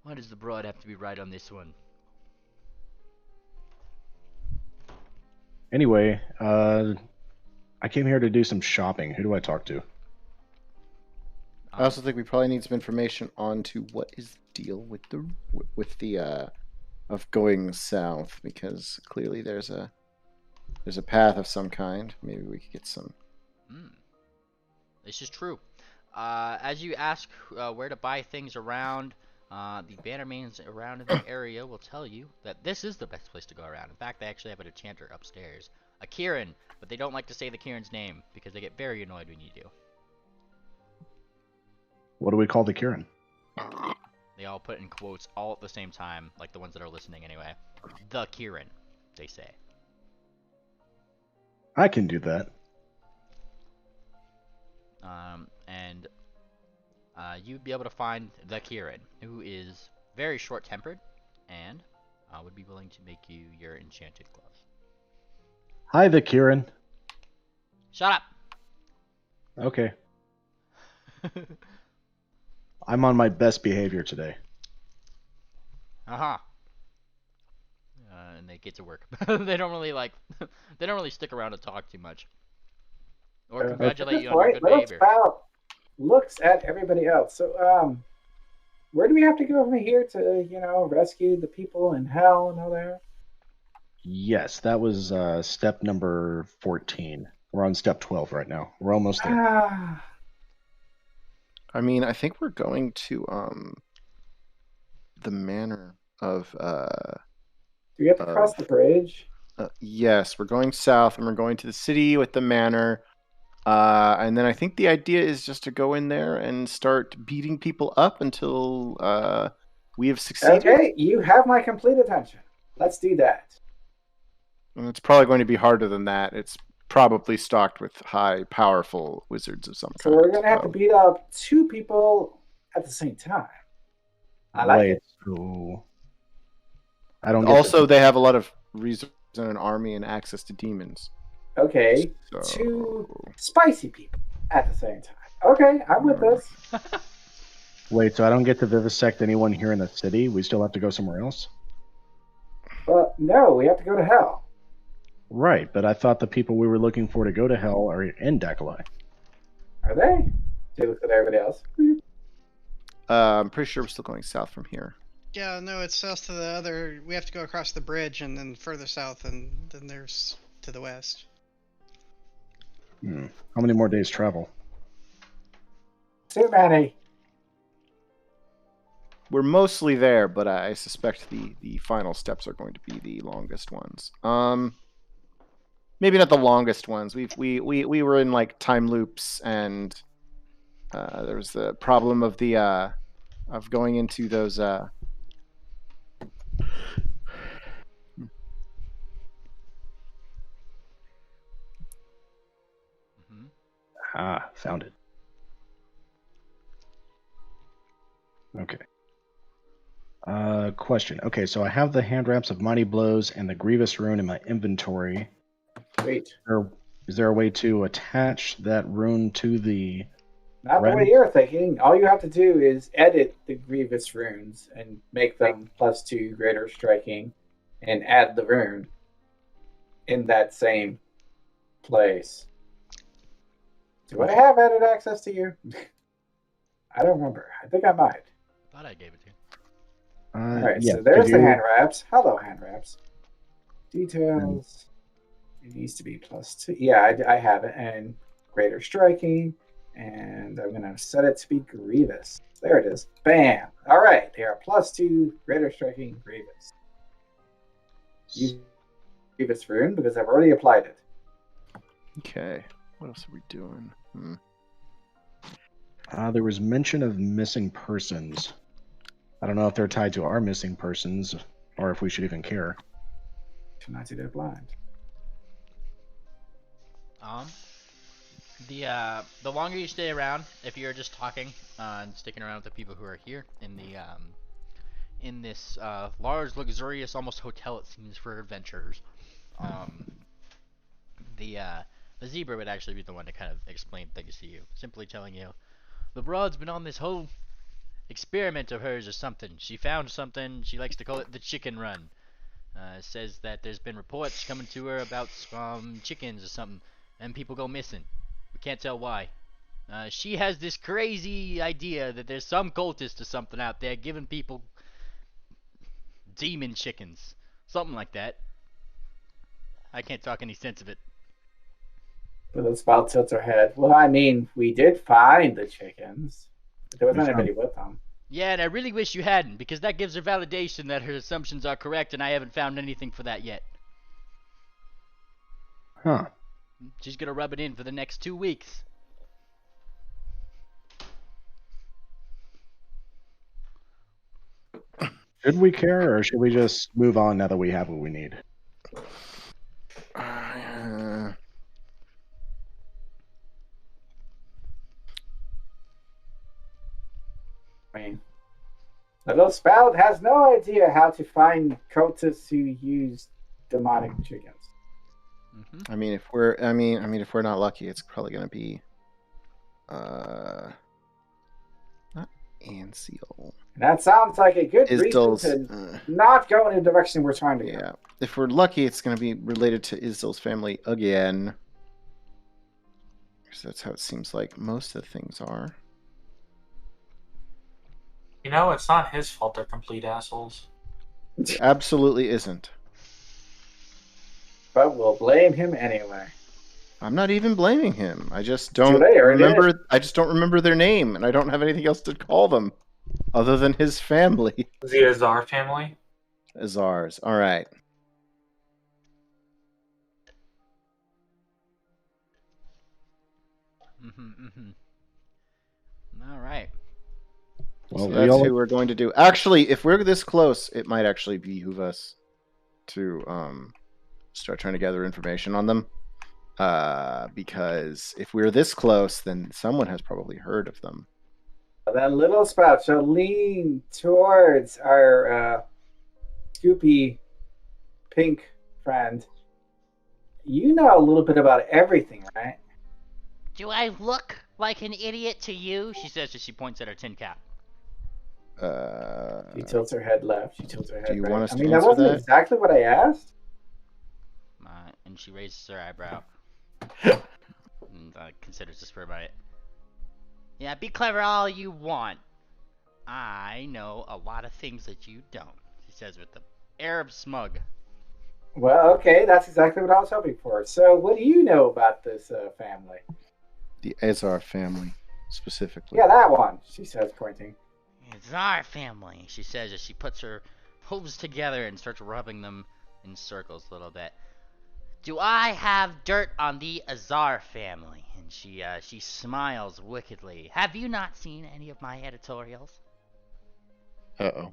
Why does the broad have to be right on this one? Anyway, I came here to do some shopping. Who do I talk to? I also think we probably need some information on to what is the deal with the of going south, because clearly there's a path of some kind. Maybe we could get some. This is true. As you ask where to buy things around, the Bannermains around in the area will tell you that this is the best place to go around. In fact, they actually have an enchanter upstairs, a Kieran, but they don't like to say the Kieran's name because they get very annoyed when you do. What do we call the Kieran? They all put in quotes all at the same time, like the ones that are listening anyway. The Kieran, they say. I can do that. You'd be able to find the Kieran, who is very short-tempered, and would be willing to make you your enchanted gloves. Hi, the Kieran. Shut up! Okay. I'm on my best behavior today. Uh-huh. And they get to work. They don't really stick around to talk too much. Or congratulate you on your good behavior. About looks at everybody else. So, where do we have to go from here to, rescue the people in hell and all that? Yes, that was step number 14. We're on step 12 right now. We're almost there. I mean, I think we're going to the manor of. Do we have to cross the bridge? Yes, we're going south, and we're going to the city with the manor. And then I think the idea is just to go in there and start beating people up until we have succeeded. Okay, you have my complete attention. Let's do that. And it's probably going to be harder than that. It's probably stocked with high, powerful wizards of some kind. So we're going to have to beat up 2 people at the same time. I like it. So I don't. Also, they have a lot of resources and an army and access to demons. Okay, So... 2 spicy people at the same time. Okay, I'm with this. Wait, so I don't get to vivisect anyone here in the city? We still have to go somewhere else? Well, no, we have to go to hell. Right, but I thought the people we were looking for to go to hell are in Dakalai. Are they? They look at everybody else. I'm pretty sure we're still going south from here. Yeah, no, it's south to the other. We have to go across the bridge and then further south, and then there's to the west. How many more days travel? Too many. We're mostly there, but I suspect the final steps are going to be the longest ones. Maybe not the longest ones. We were in like time loops, and there was the problem of the of going into those. Found it. Okay. Question. Okay, so I have the hand wraps of Mighty Blows and the Grievous Rune in my inventory. Wait. Is there a way to attach that rune to the... Not the way you're thinking. All you have to do is edit the Grievous runes and make them +2 greater striking and add the rune in that same place. Do I have edit access to you? I don't remember. I think I might. I thought I gave it to you. Alright, so there's the hand wraps. Hello, hand wraps. Details. It needs to be +2. Yeah, I have it. And greater striking. And I'm going to set it to be Grievous. There it is. Bam. Alright, they are +2 greater striking Grievous. Use Grievous rune because I've already applied it. Okay. What else are we doing? There was mention of missing persons. I don't know if they're tied to our missing persons or if we should even care. Should not do that blind. Um, the longer you stay around, if you're just talking and sticking around with the people who are here in this large, luxurious, almost hotel it seems for adventurers, the zebra would actually be the one to kind of explain things to you, simply telling you, the broad's been on this whole experiment of hers or something. She found something. She likes to call it the chicken run. Says that there's been reports coming to her about chickens or something, and people go missing. We can't tell why. She has this crazy idea that there's some cultist or something out there giving people demon chickens. Something like that. I can't talk any sense of it. Little Spout tilts her head. Well, I mean, we did find the chickens. But there wasn't anybody with them. Yeah, and I really wish you hadn't, because that gives her validation that her assumptions are correct, and I haven't found anything for that yet. Huh. She's gonna rub it in for the next 2 weeks. Should we care, or should we just move on now that we have what we need? I mean, Little Spout has no idea how to find cultists who use demonic chickens. Mm-hmm. I mean, if we're not lucky, it's probably gonna be, not Anseal. That sounds like a good Isdal's, reason to not go in the direction we're trying to go. yeah. If we're lucky, it's gonna be related to Isdal's family again. Because that's how it seems like most of the things are. You know, it's not his fault they're complete assholes. It absolutely isn't. But we'll blame him anyway. I'm not even blaming him. I just don't Too late, already remember. I just don't remember their name, and I don't have anything else to call them, other than his family. The Azar family. Azars. All right. All right. Well, So that's who we're going to do. Actually, if we're this close, it might actually behoove us to start trying to gather information on them. Because if we're this close, then someone has probably heard of them. Then Little Spout shall lean towards our Scoopy pink friend. You know a little bit about everything, right? Do I look like an idiot to you? She says as she points at her tin cap. She tilts her head left. She tilts her head Do you right. want us I to mean, that answer wasn't that? exactly what I asked. And she raises her eyebrow. And considers this for a minute. Yeah, be clever all you want. I know a lot of things that you don't, she says with the air of smug. Well, okay, that's exactly what I was hoping for. So, what do you know about this family? The Azar family, specifically. Yeah, that one, she says, pointing. It's our family, she says as she puts her hooves together and starts rubbing them in circles a little bit. Do I have dirt on the Azar family? And she smiles wickedly. Have you not seen any of my editorials? Uh-oh.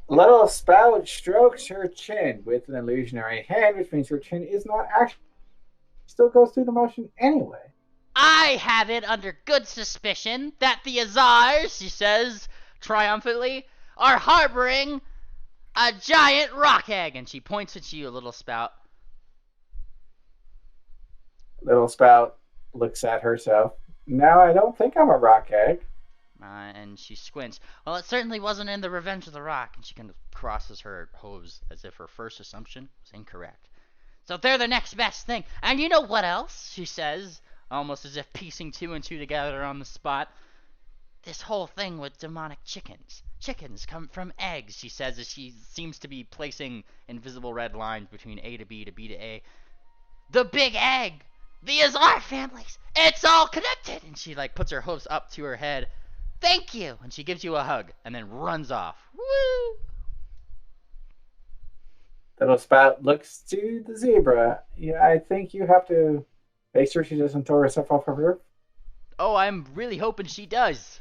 Little Spout strokes her chin with an illusionary hand, which means her chin is not actually still goes through the motion anyway. I have it under good suspicion that the Azars, she says triumphantly, are harboring a giant rock egg, and she points at you, Little Spout. Little Spout looks at herself. No, I don't think I'm a rock egg. And she squints. Well, it certainly wasn't in the Revenge of the Rock, and she kind of crosses her hooves as if her first assumption was incorrect. So they're the next best thing. And you know what else, she says, almost as if piecing two and two together on the spot. This whole thing with demonic chickens. Chickens come from eggs, she says, as she seems to be placing invisible red lines between A to B to B to A. The big egg! The Azar families! It's all connected! And she, puts her hooves up to her head. Thank you! And she gives you a hug, and then runs off. Woo! Little Spout looks to the zebra. Yeah, I think you have to make sure she doesn't throw herself off her roof. Oh, I'm really hoping she does.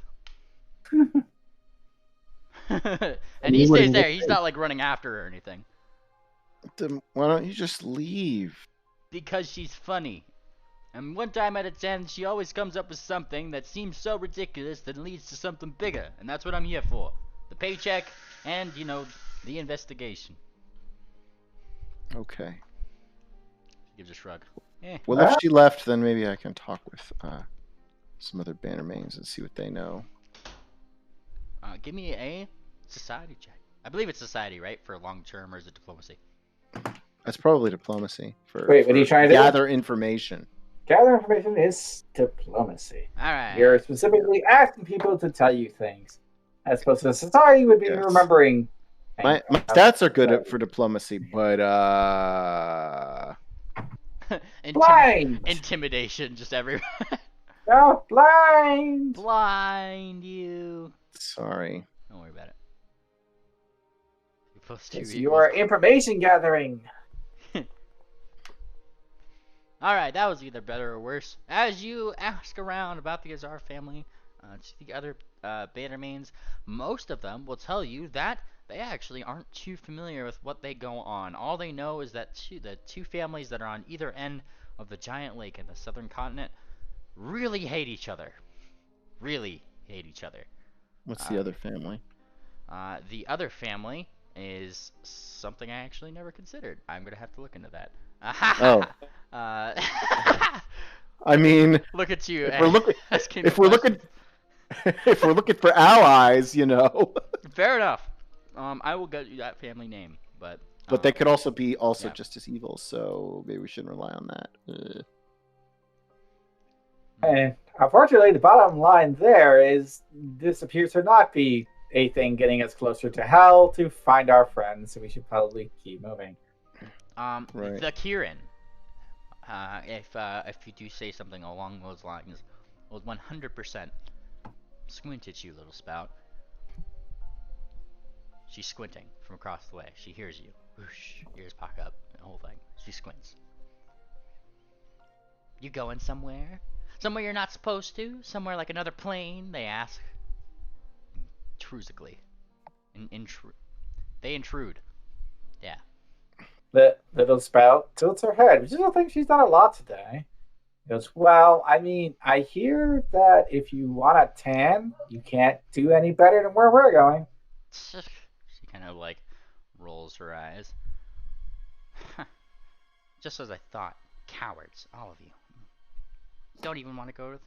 And he stays there. He's not like running after her or anything. Then why don't you just leave? Because she's funny. And one time at its end, she always comes up with something that seems so ridiculous that leads to something bigger. And that's what I'm here for. The paycheck and, you know, the investigation. Okay. She gives a shrug. Well, if she left, then maybe I can talk with some other Bannermains and see what they know. Give me a society check. I believe it's society, right? For long term, or is it diplomacy? That's probably diplomacy. Wait, what are you trying to do? Gather information. Gather information is diplomacy. Alright. You're specifically asking people to tell you things. As opposed to society would be remembering. My stats are good for diplomacy, but blind! Intimidation, just everywhere. No, blind! Blind you. Sorry. Don't worry about it. You're supposed to. You are information gathering. Alright, that was either better or worse. As you ask around about the Azar family, to the other Bannermains, most of them will tell you that they actually aren't too familiar with what they go on. All they know is that the two families that are on either end of the giant lake in the southern continent really hate each other. Really hate each other. What's the other family? The other family is something I actually never considered. I'm going to have to look into that. Oh. I mean, look at you. If we're looking for allies, you know. Fair enough. I will get you that family name, but they could also be just as evil, so maybe we shouldn't rely on that. And unfortunately, the bottom line there is this appears to not be a thing getting us closer to hell to find our friends, so we should probably keep moving. Right. The Kieran. If you do say something along those lines, will 100% squint at you, little spout. She's squinting from across the way. She hears you. Whoosh, ears pop up, the whole thing. She squints. You going somewhere? Somewhere you're not supposed to? Somewhere like another plane? They ask. Intrusically. They intrude. Yeah. The little spout tilts her head, which is I think she's done a lot today. Goes, well, I mean, I hear that if you want a tan, you can't do any better than where we're going. She kind of like rolls her eyes. Just as I thought. Cowards, all of you. Don't even want to go to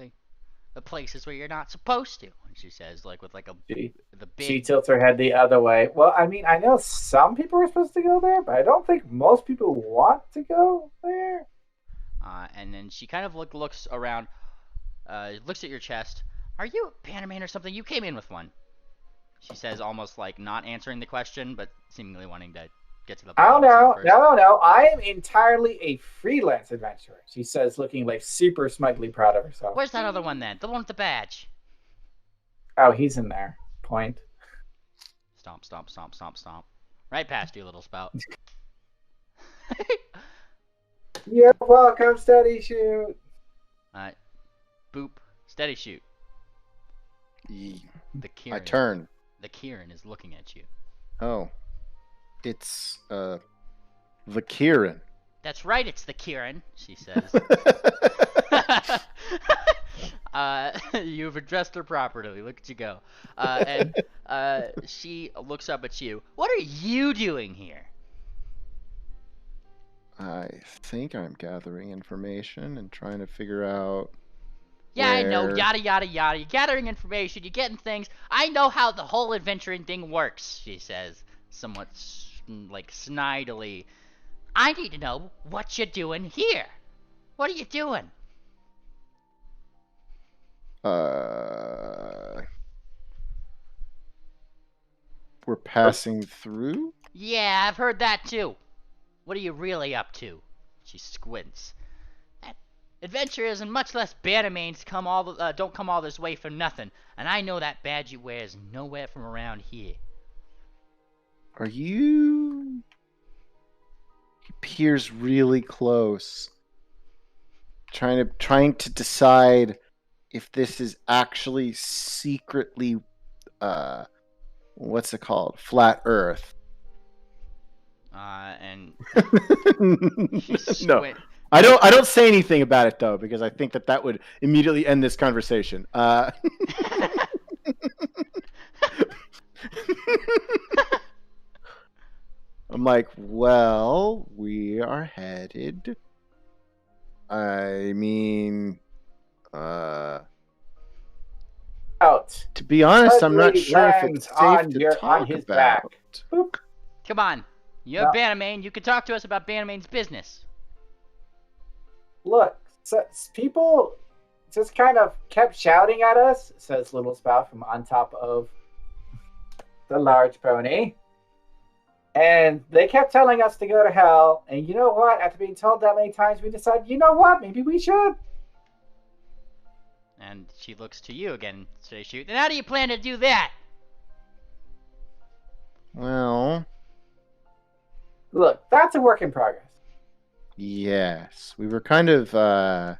the places where you're not supposed to. And she says, like with like the big. She tilts her head the other way. Well, I mean, I know some people are supposed to go there, but I don't think most people want to go there. And then she kind of looks around, looks at your chest. Are you a Bannerman or something? You came in with one. She says, almost like not answering the question, but seemingly wanting to get to the bottom. No. I am entirely a freelance adventurer. She says, looking like super smugly proud of herself. Where's that other one then? The one with the badge. Oh, he's in there. Point. Stomp, stomp, stomp, stomp, stomp. Right past you, little spout. You're welcome, steady shoot. Alright. Boop. Steady shoot. The Kieran. I turn. The Kieran is looking at you. Oh. It's, the Kieran. That's right, it's the Kieran, she says. You've addressed her properly. Look at you go. And she looks up at you. What are you doing here? I think I'm gathering information and trying to figure out. Yeah, I know. Yada, yada, yada. You're gathering information. You're getting things. I know how the whole adventuring thing works, she says, somewhat like snidely. I need to know what you're doing here. What are you doing? We're passing through? Yeah, I've heard that too. What are you really up to? She squints. Adventurers and much less Bannermains don't come all this way for nothing, and I know that badge you wear is nowhere from around here. Are you? He peers really close, trying to decide if this is actually secretly what's it called? Flat Earth. And No, I don't say anything about it though, because I think that would immediately end this conversation. I'm like, well, we are headed. I mean, Out. to be honest, I'm not Suddenly sure if lands it's safe on to your- talk on his about. back. Boop. Come on. You're No. Bannerman. You can talk to us about Bannerman's business. Look, people just kind of kept shouting at us, says Little Spout from on top of the large pony. And they kept telling us to go to hell. And you know what? After being told that many times, we decided, you know what? Maybe we should. And she looks to you again, Stray Shoot. And how do you plan to do that? Well, Look, that's a work in progress. yes, we were kind of. And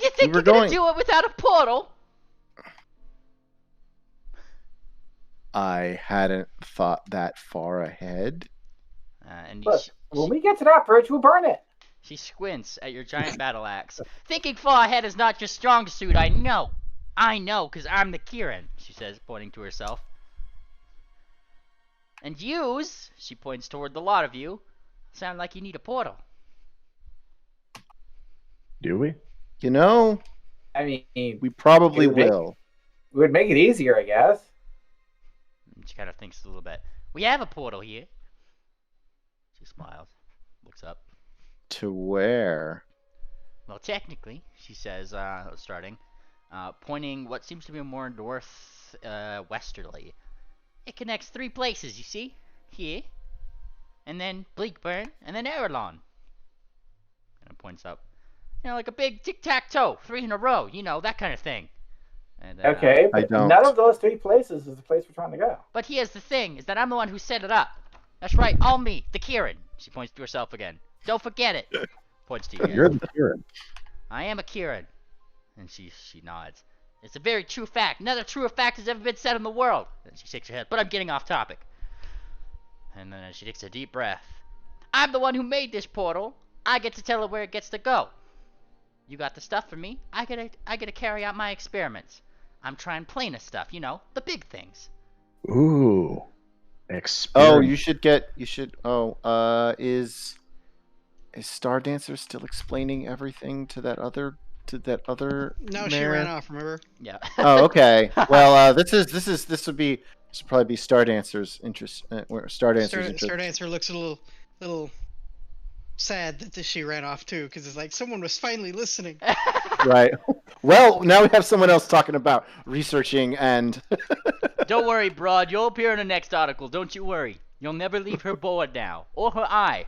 you think were you're gonna going- do it without a portal? I hadn't thought that far ahead. And Look, when we get to that bridge, we'll burn it. she squints at your giant battle axe. Thinking far ahead is not your strong suit, I know. I know, because I'm the Kieran, she says, pointing to herself. And yous, she points toward the lot of you, sound like you need a portal. Do we? You know, I mean, we probably It would make- will. it would make it easier, I guess. And she kind of thinks a little bit. We have a portal here. She smiles, looks up. To where? Well, technically, she says, starting, pointing what seems to be more north, westerly. It connects 3 places, you see? Here, and then Bleakburn, and then Erelon. And it points up. You know, like a big tic-tac-toe, 3 in a row, you know, that kind of thing. And, Okay, I but don't. none of those 3 places is the place we're trying to go. But here's the thing, is that I'm the one who set it up. That's right, all me, the Kieran. She points to herself again. Don't forget it. Points to you again. You're the Kieran. I am a Kieran. And she nods. It's a very true fact. Another truer fact has ever been said in the world. And she shakes her head. But I'm getting off topic. And then she takes a deep breath. I'm the one who made this portal. I get to tell her where it gets to go. You got the stuff for me. I get to carry out my experiments. I'm trying plainer stuff, you know, the big things. Ooh. Oh, Experience. you should get. You should. Oh, is Star Dancer still explaining everything to that other? No, she mare? ran off. Remember? Yeah. Oh, okay. Well, this would probably be Star Dancer's interest. Star Dancer's interest. Star Dancer looks a little sad that she ran off too, because it's like someone was finally listening. Right. Well, now we have someone else talking about researching and. Don't worry, Broad. You'll appear in the next article. Don't you worry. You'll never leave her board now. Or her eye.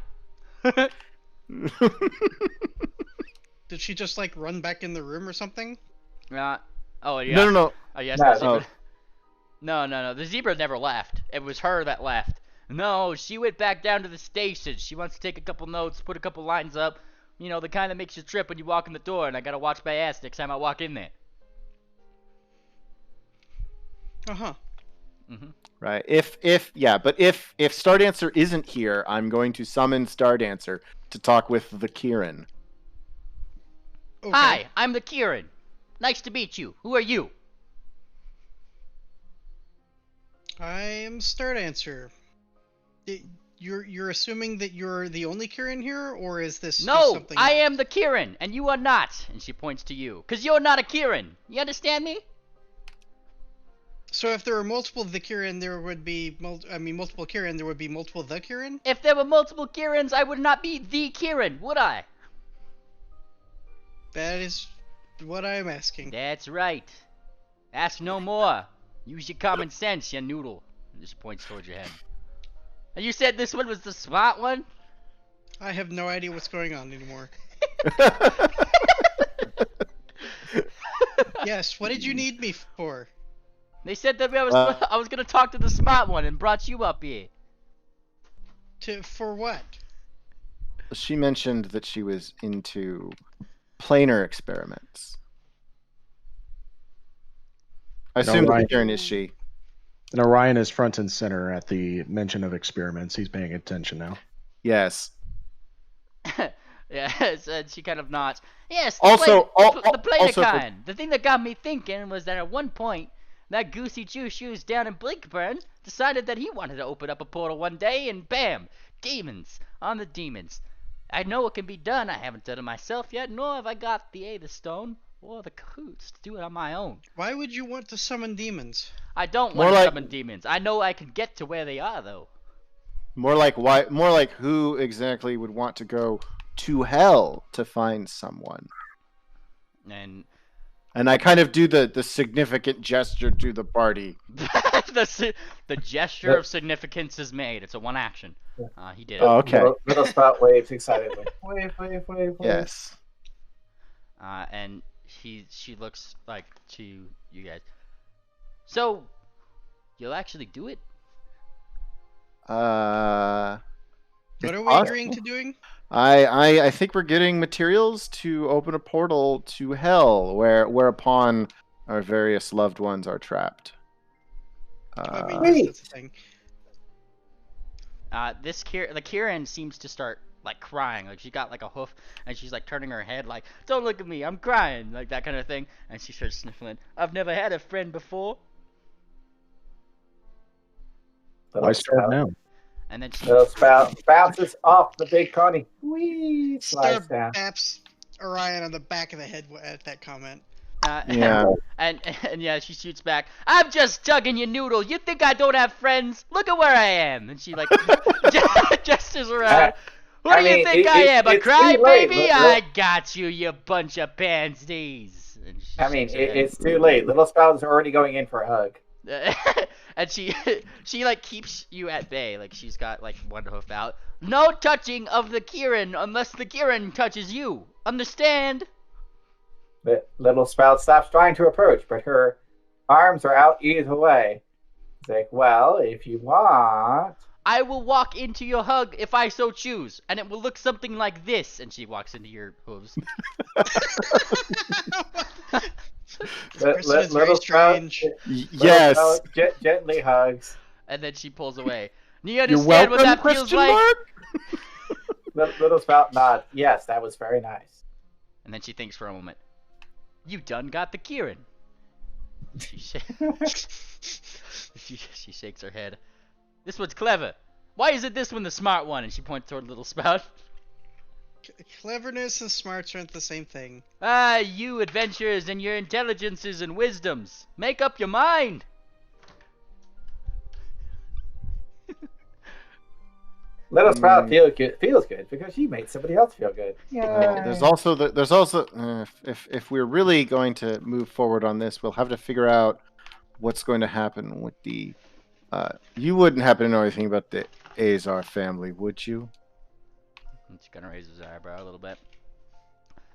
Did she just like run back in the room or something? Oh, yeah. No. Oh, yes, No, the zebra. Oh. No. The zebra never left. It was her that left. No, she went back down to the station. She wants to take a couple notes, put a couple lines up. You know, the kind that makes you trip when you walk in the door, and I gotta watch my ass next time I walk in there. Uh-huh. Right. If Star Dancer isn't here, I'm going to summon Star Dancer to talk with the Kieran. Okay. Hi, I'm the Kieran. Nice to meet you. Who are you? I am Star Dancer. You're assuming that you're the only Kieran here, or is this just No, something I else? am the Kieran, and you are not. And she points to you. Because you're not a Kieran. You understand me? So if there were multiple the Kieran, there would be multiple Kieran, there would be multiple the Kieran? If there were multiple Kierans, I would not be the Kieran, would I? That is what I'm asking. That's right. Ask no more. Use your common sense, you noodle. And just points towards your head. And you said this one was the smart one? I have no idea what's going on anymore. Yes, what did you need me for? They said that I was gonna talk to the smart one and brought you up here. For what? She mentioned that she was into planar experiments. I assume the right. Kieran is she. And Orion is front and center at the mention of experiments. He's paying attention now. Yes. Yes, and she kind of nods. Yes, Also- the also for- Planekine. The thing that got me thinking was that at one point, that Goosey Juice Shoes down in Blinkburn decided that he wanted to open up a portal one day, and bam, demons on the demons. I know it can be done. I haven't done it myself yet, nor have I got the Aether Stone or the cahoots to do it on my own. Why would you want to summon demons? I don't More want to like- summon demons. I know I can get to where they are, though. More like why? More like who exactly would want to go to hell to find someone? And And I kind of do the significant gesture to the party. the gesture of significance is made. It's a one action. He did it. Oh, okay. Little Spout waves excitedly. Wave. Yes. And she looks like to you guys. So, you'll actually do it? What are we possible. agreeing to doing? I think we're getting materials to open a portal to hell, whereupon our various loved ones are trapped. I mean, Wait. that's the thing. The Kieran seems to start like crying, like she got like a hoof, and she's like turning her head, like, "Don't look at me, I'm crying," like that kind of thing, and she starts sniffling. I've never had a friend before, Why start now? and then she Little Spout bounces off the big coney. Whee! Slides Star down. taps Orion on the back of the head at that comment. Yeah. and yeah, she shoots back. I'm just tugging your noodle. You think I don't have friends? Look at where I am. And she like gestures around. Who do you mean, think I am? A it's too late. crybaby? Look. I got you, you bunch of pansies. And she I mean, shakes her head. it's too late. Little Spout is already going in for a hug. And she like keeps you at bay. Like she's got like one hoof out. No touching of the Kieran unless the Kieran touches you. Understand? The Little Spout stops trying to approach, but her arms are out either way. It's like, well, if you want. I will walk into your hug if I so choose, and it will look something like this. And she walks into your hooves. Kristen is very Little Spout, strange. Little Yes. Spout gently hugs. And then she pulls away. Do you You're understand welcome, what that feels question like? mark? Little Spout nods. Yes, that was very nice. And then she thinks for a moment. You done got the Kieran. She, she shakes her head. This one's clever. Why isn't this one the smart one? And she points toward Little Spout. Cleverness and smarts aren't the same thing. Ah, you adventurers and your intelligences and wisdoms. Make up your mind. Little Spout feels good because she made somebody else feel good. Yeah. There's also if we're really going to move forward on this, we'll have to figure out what's going to happen with the. You wouldn't happen to know anything about the Azar family, would you? And she kind of raises her eyebrow a little bit.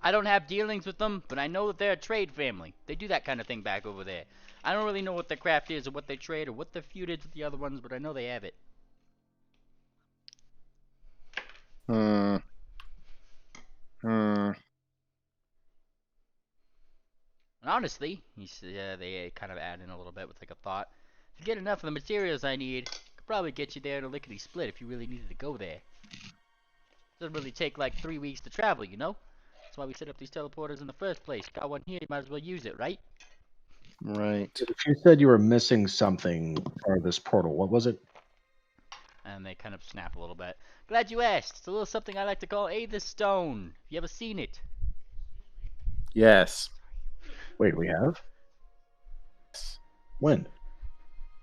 I don't have dealings with them, but I know that they're a trade family. They do that kind of thing back over there. I don't really know what their craft is or what they trade or what their feud is with the other ones, but I know they have it. Hmm. And honestly, they kind of add in a little bit with like a thought. If you get enough of the materials I need, I could probably get you there in a lickety split if you really needed to go there. Doesn't really take like 3 weeks to travel, you know? That's why we set up these teleporters in the first place. Got one here, you might as well use it, right? Right. If you said you were missing something for this portal, what was it? And they kind of snap a little bit. Glad you asked. It's a little something I like to call Aether Stone. You ever seen it? Yes. Wait, we have? When?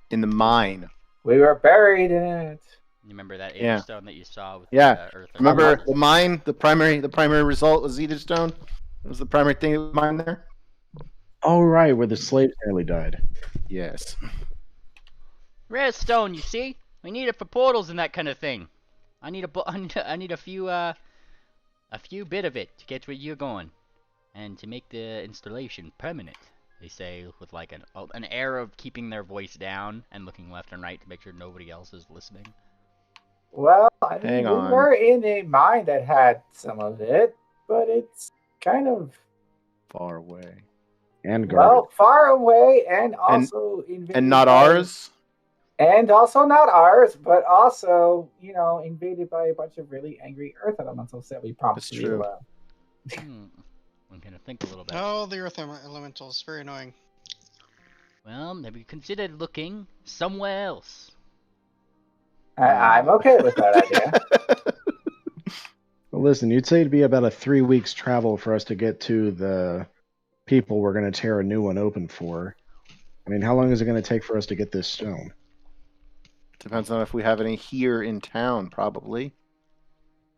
In the mine. We were buried in it. You remember that Aether Yeah. Stone that you saw with Yeah. the Earth? Remember the mine? The primary result was Aether Stone. It was the primary thing that was mined there. Oh, right, where the slaves nearly died. Yes. Rare stone, you see? We need it for portals and that kind of thing. I need a few bit of it to get where you're going, and to make the installation permanent. They say with like an air of keeping their voice down and looking left and right to make sure nobody else is listening. Well, I Hang mean, on. we were in a mine that had some of it, but it's kind of Far away. And garbage. well far away and also invaded And not by- ours? And also not ours, but also, invaded by a bunch of really angry Earth elementals that we promised to leave true. alone. I'm gonna think a little bit. Oh, the Earth Elementals. Very annoying. Well, have you considered looking somewhere else? I'm okay with that idea. Well, listen, you'd say it'd be about a 3 weeks travel for us to get to the people we're going to tear a new one open for. I mean, how long is it going to take for us to get this stone? Depends on if we have any here in town, probably.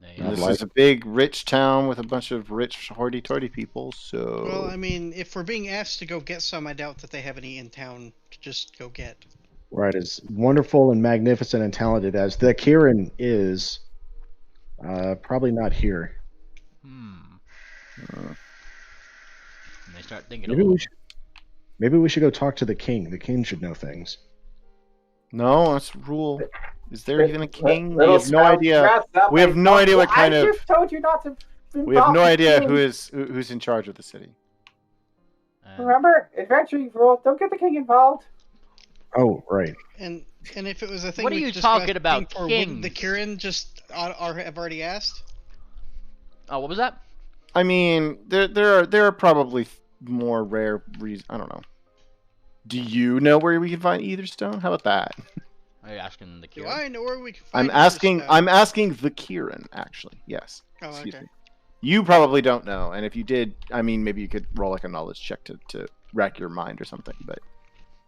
There And you this go. is a big, rich town with a bunch of rich, hoity-toity people, so... Well, I mean, if we're being asked to go get some, I doubt that they have any in town to just go get. Right, as wonderful and magnificent and talented as the Kieran is, probably not here. And Uh, they start thinking a Maybe little. maybe we should go talk to the king. The king should know things. no, that's rule. Is there even a king? We Little have no spout idea. dressed up We have like no idea what Buffalo. kind I of- just told you not to. We have no involve the idea king. who's in charge of the city. Remember, adventuring rule. Don't get the king involved. Oh, right. And if it was a thing What are we you discussed talking about, before, wouldn't the kings? Kieran just have already asked? Oh, what was that? I mean, there are probably more rare reasons. I don't know. Do you know where we can find either stone? How about that? Are you asking the Do Kieran? I know where we can I'm find either asking. stone? I'm asking the Kieran. Actually, yes. Oh, Excuse okay. me. You probably don't know, and if you did, I mean, maybe you could roll like a knowledge check to rack your mind or something. But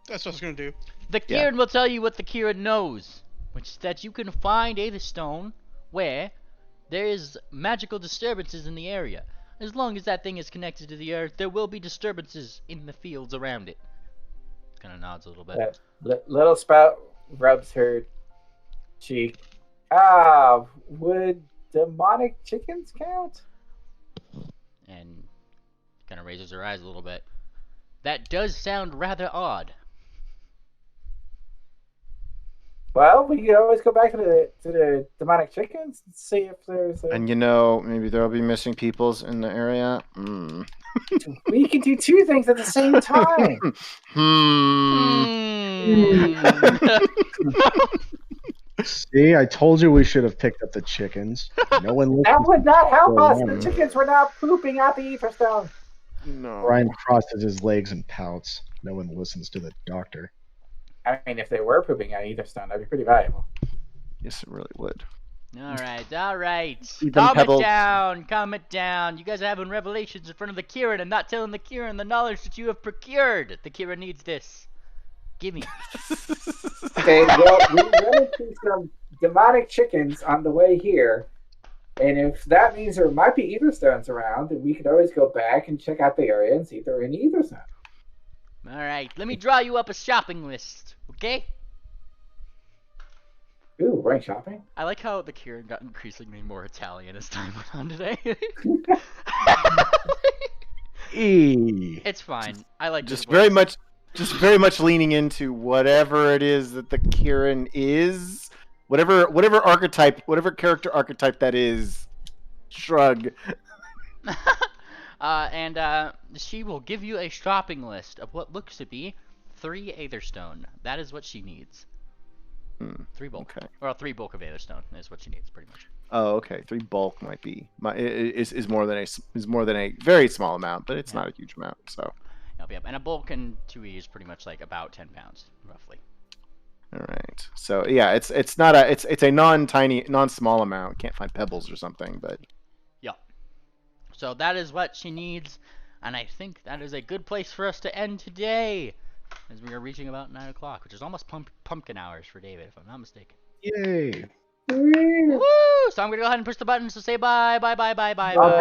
That's what I was gonna do. The Yeah. Kieran will tell you what the Kieran knows, which is that you can find a stone where there is magical disturbances in the area. As long as that thing is connected to the earth, there will be disturbances in the fields around it. Kind of nods a little bit. Little spout rubs her cheek. Would demonic chickens count? And kind of raises her eyes a little bit. That does sound rather odd. Well, we could always go back to the demonic chickens and see if there's. and maybe there'll be missing peoples in the area. We can do two things at the same time. See, I told you we should have picked up the chickens. No one That listens. would not help Well, us. The one. chickens were not pooping out the ether stone. No. Brian crosses his legs and pouts. No one listens to the doctor. I mean, if they were pooping out ether stone, that'd be pretty valuable. Yes, it really would. Alright, alright. Eat them Calm pebbles. it down, calm it down. You guys are having revelations in front of the Kieran and not telling the Kieran the knowledge that you have procured. The Kieran needs this. Gimme. Okay, well, we run into some demonic chickens on the way here, and if that means there might be ether stones around, then we could always go back and check out the area and see if there are any ether stones. Alright, let me draw you up a shopping list, okay? Ooh, we're going shopping? I like how the Kieran got increasingly more Italian as time went on today. It's fine. I like his Just very voice. much leaning into whatever it is that the Kieran is, whatever archetype, whatever character archetype that is. Shrug. And she will give you a shopping list of what looks to be 3 Aetherstone. That is what she needs. 3 bulk. Okay. Well, 3 bulk of Aetherstone is what she needs, pretty much. Oh, okay. 3 bulk might be is more than a very small amount, but it's not a huge amount. So. Yep. And a bulk in 2E is pretty much like about 10 pounds, roughly. All right. So yeah, it's a non-small amount. Can't find pebbles or something, but. Yep. So that is what she needs, and I think that is a good place for us to end today, as we are reaching about 9 o'clock, which is almost pumpkin hours for David, if I'm not mistaken. Yay! Woo! So I'm gonna go ahead and push the button to say bye. Okay.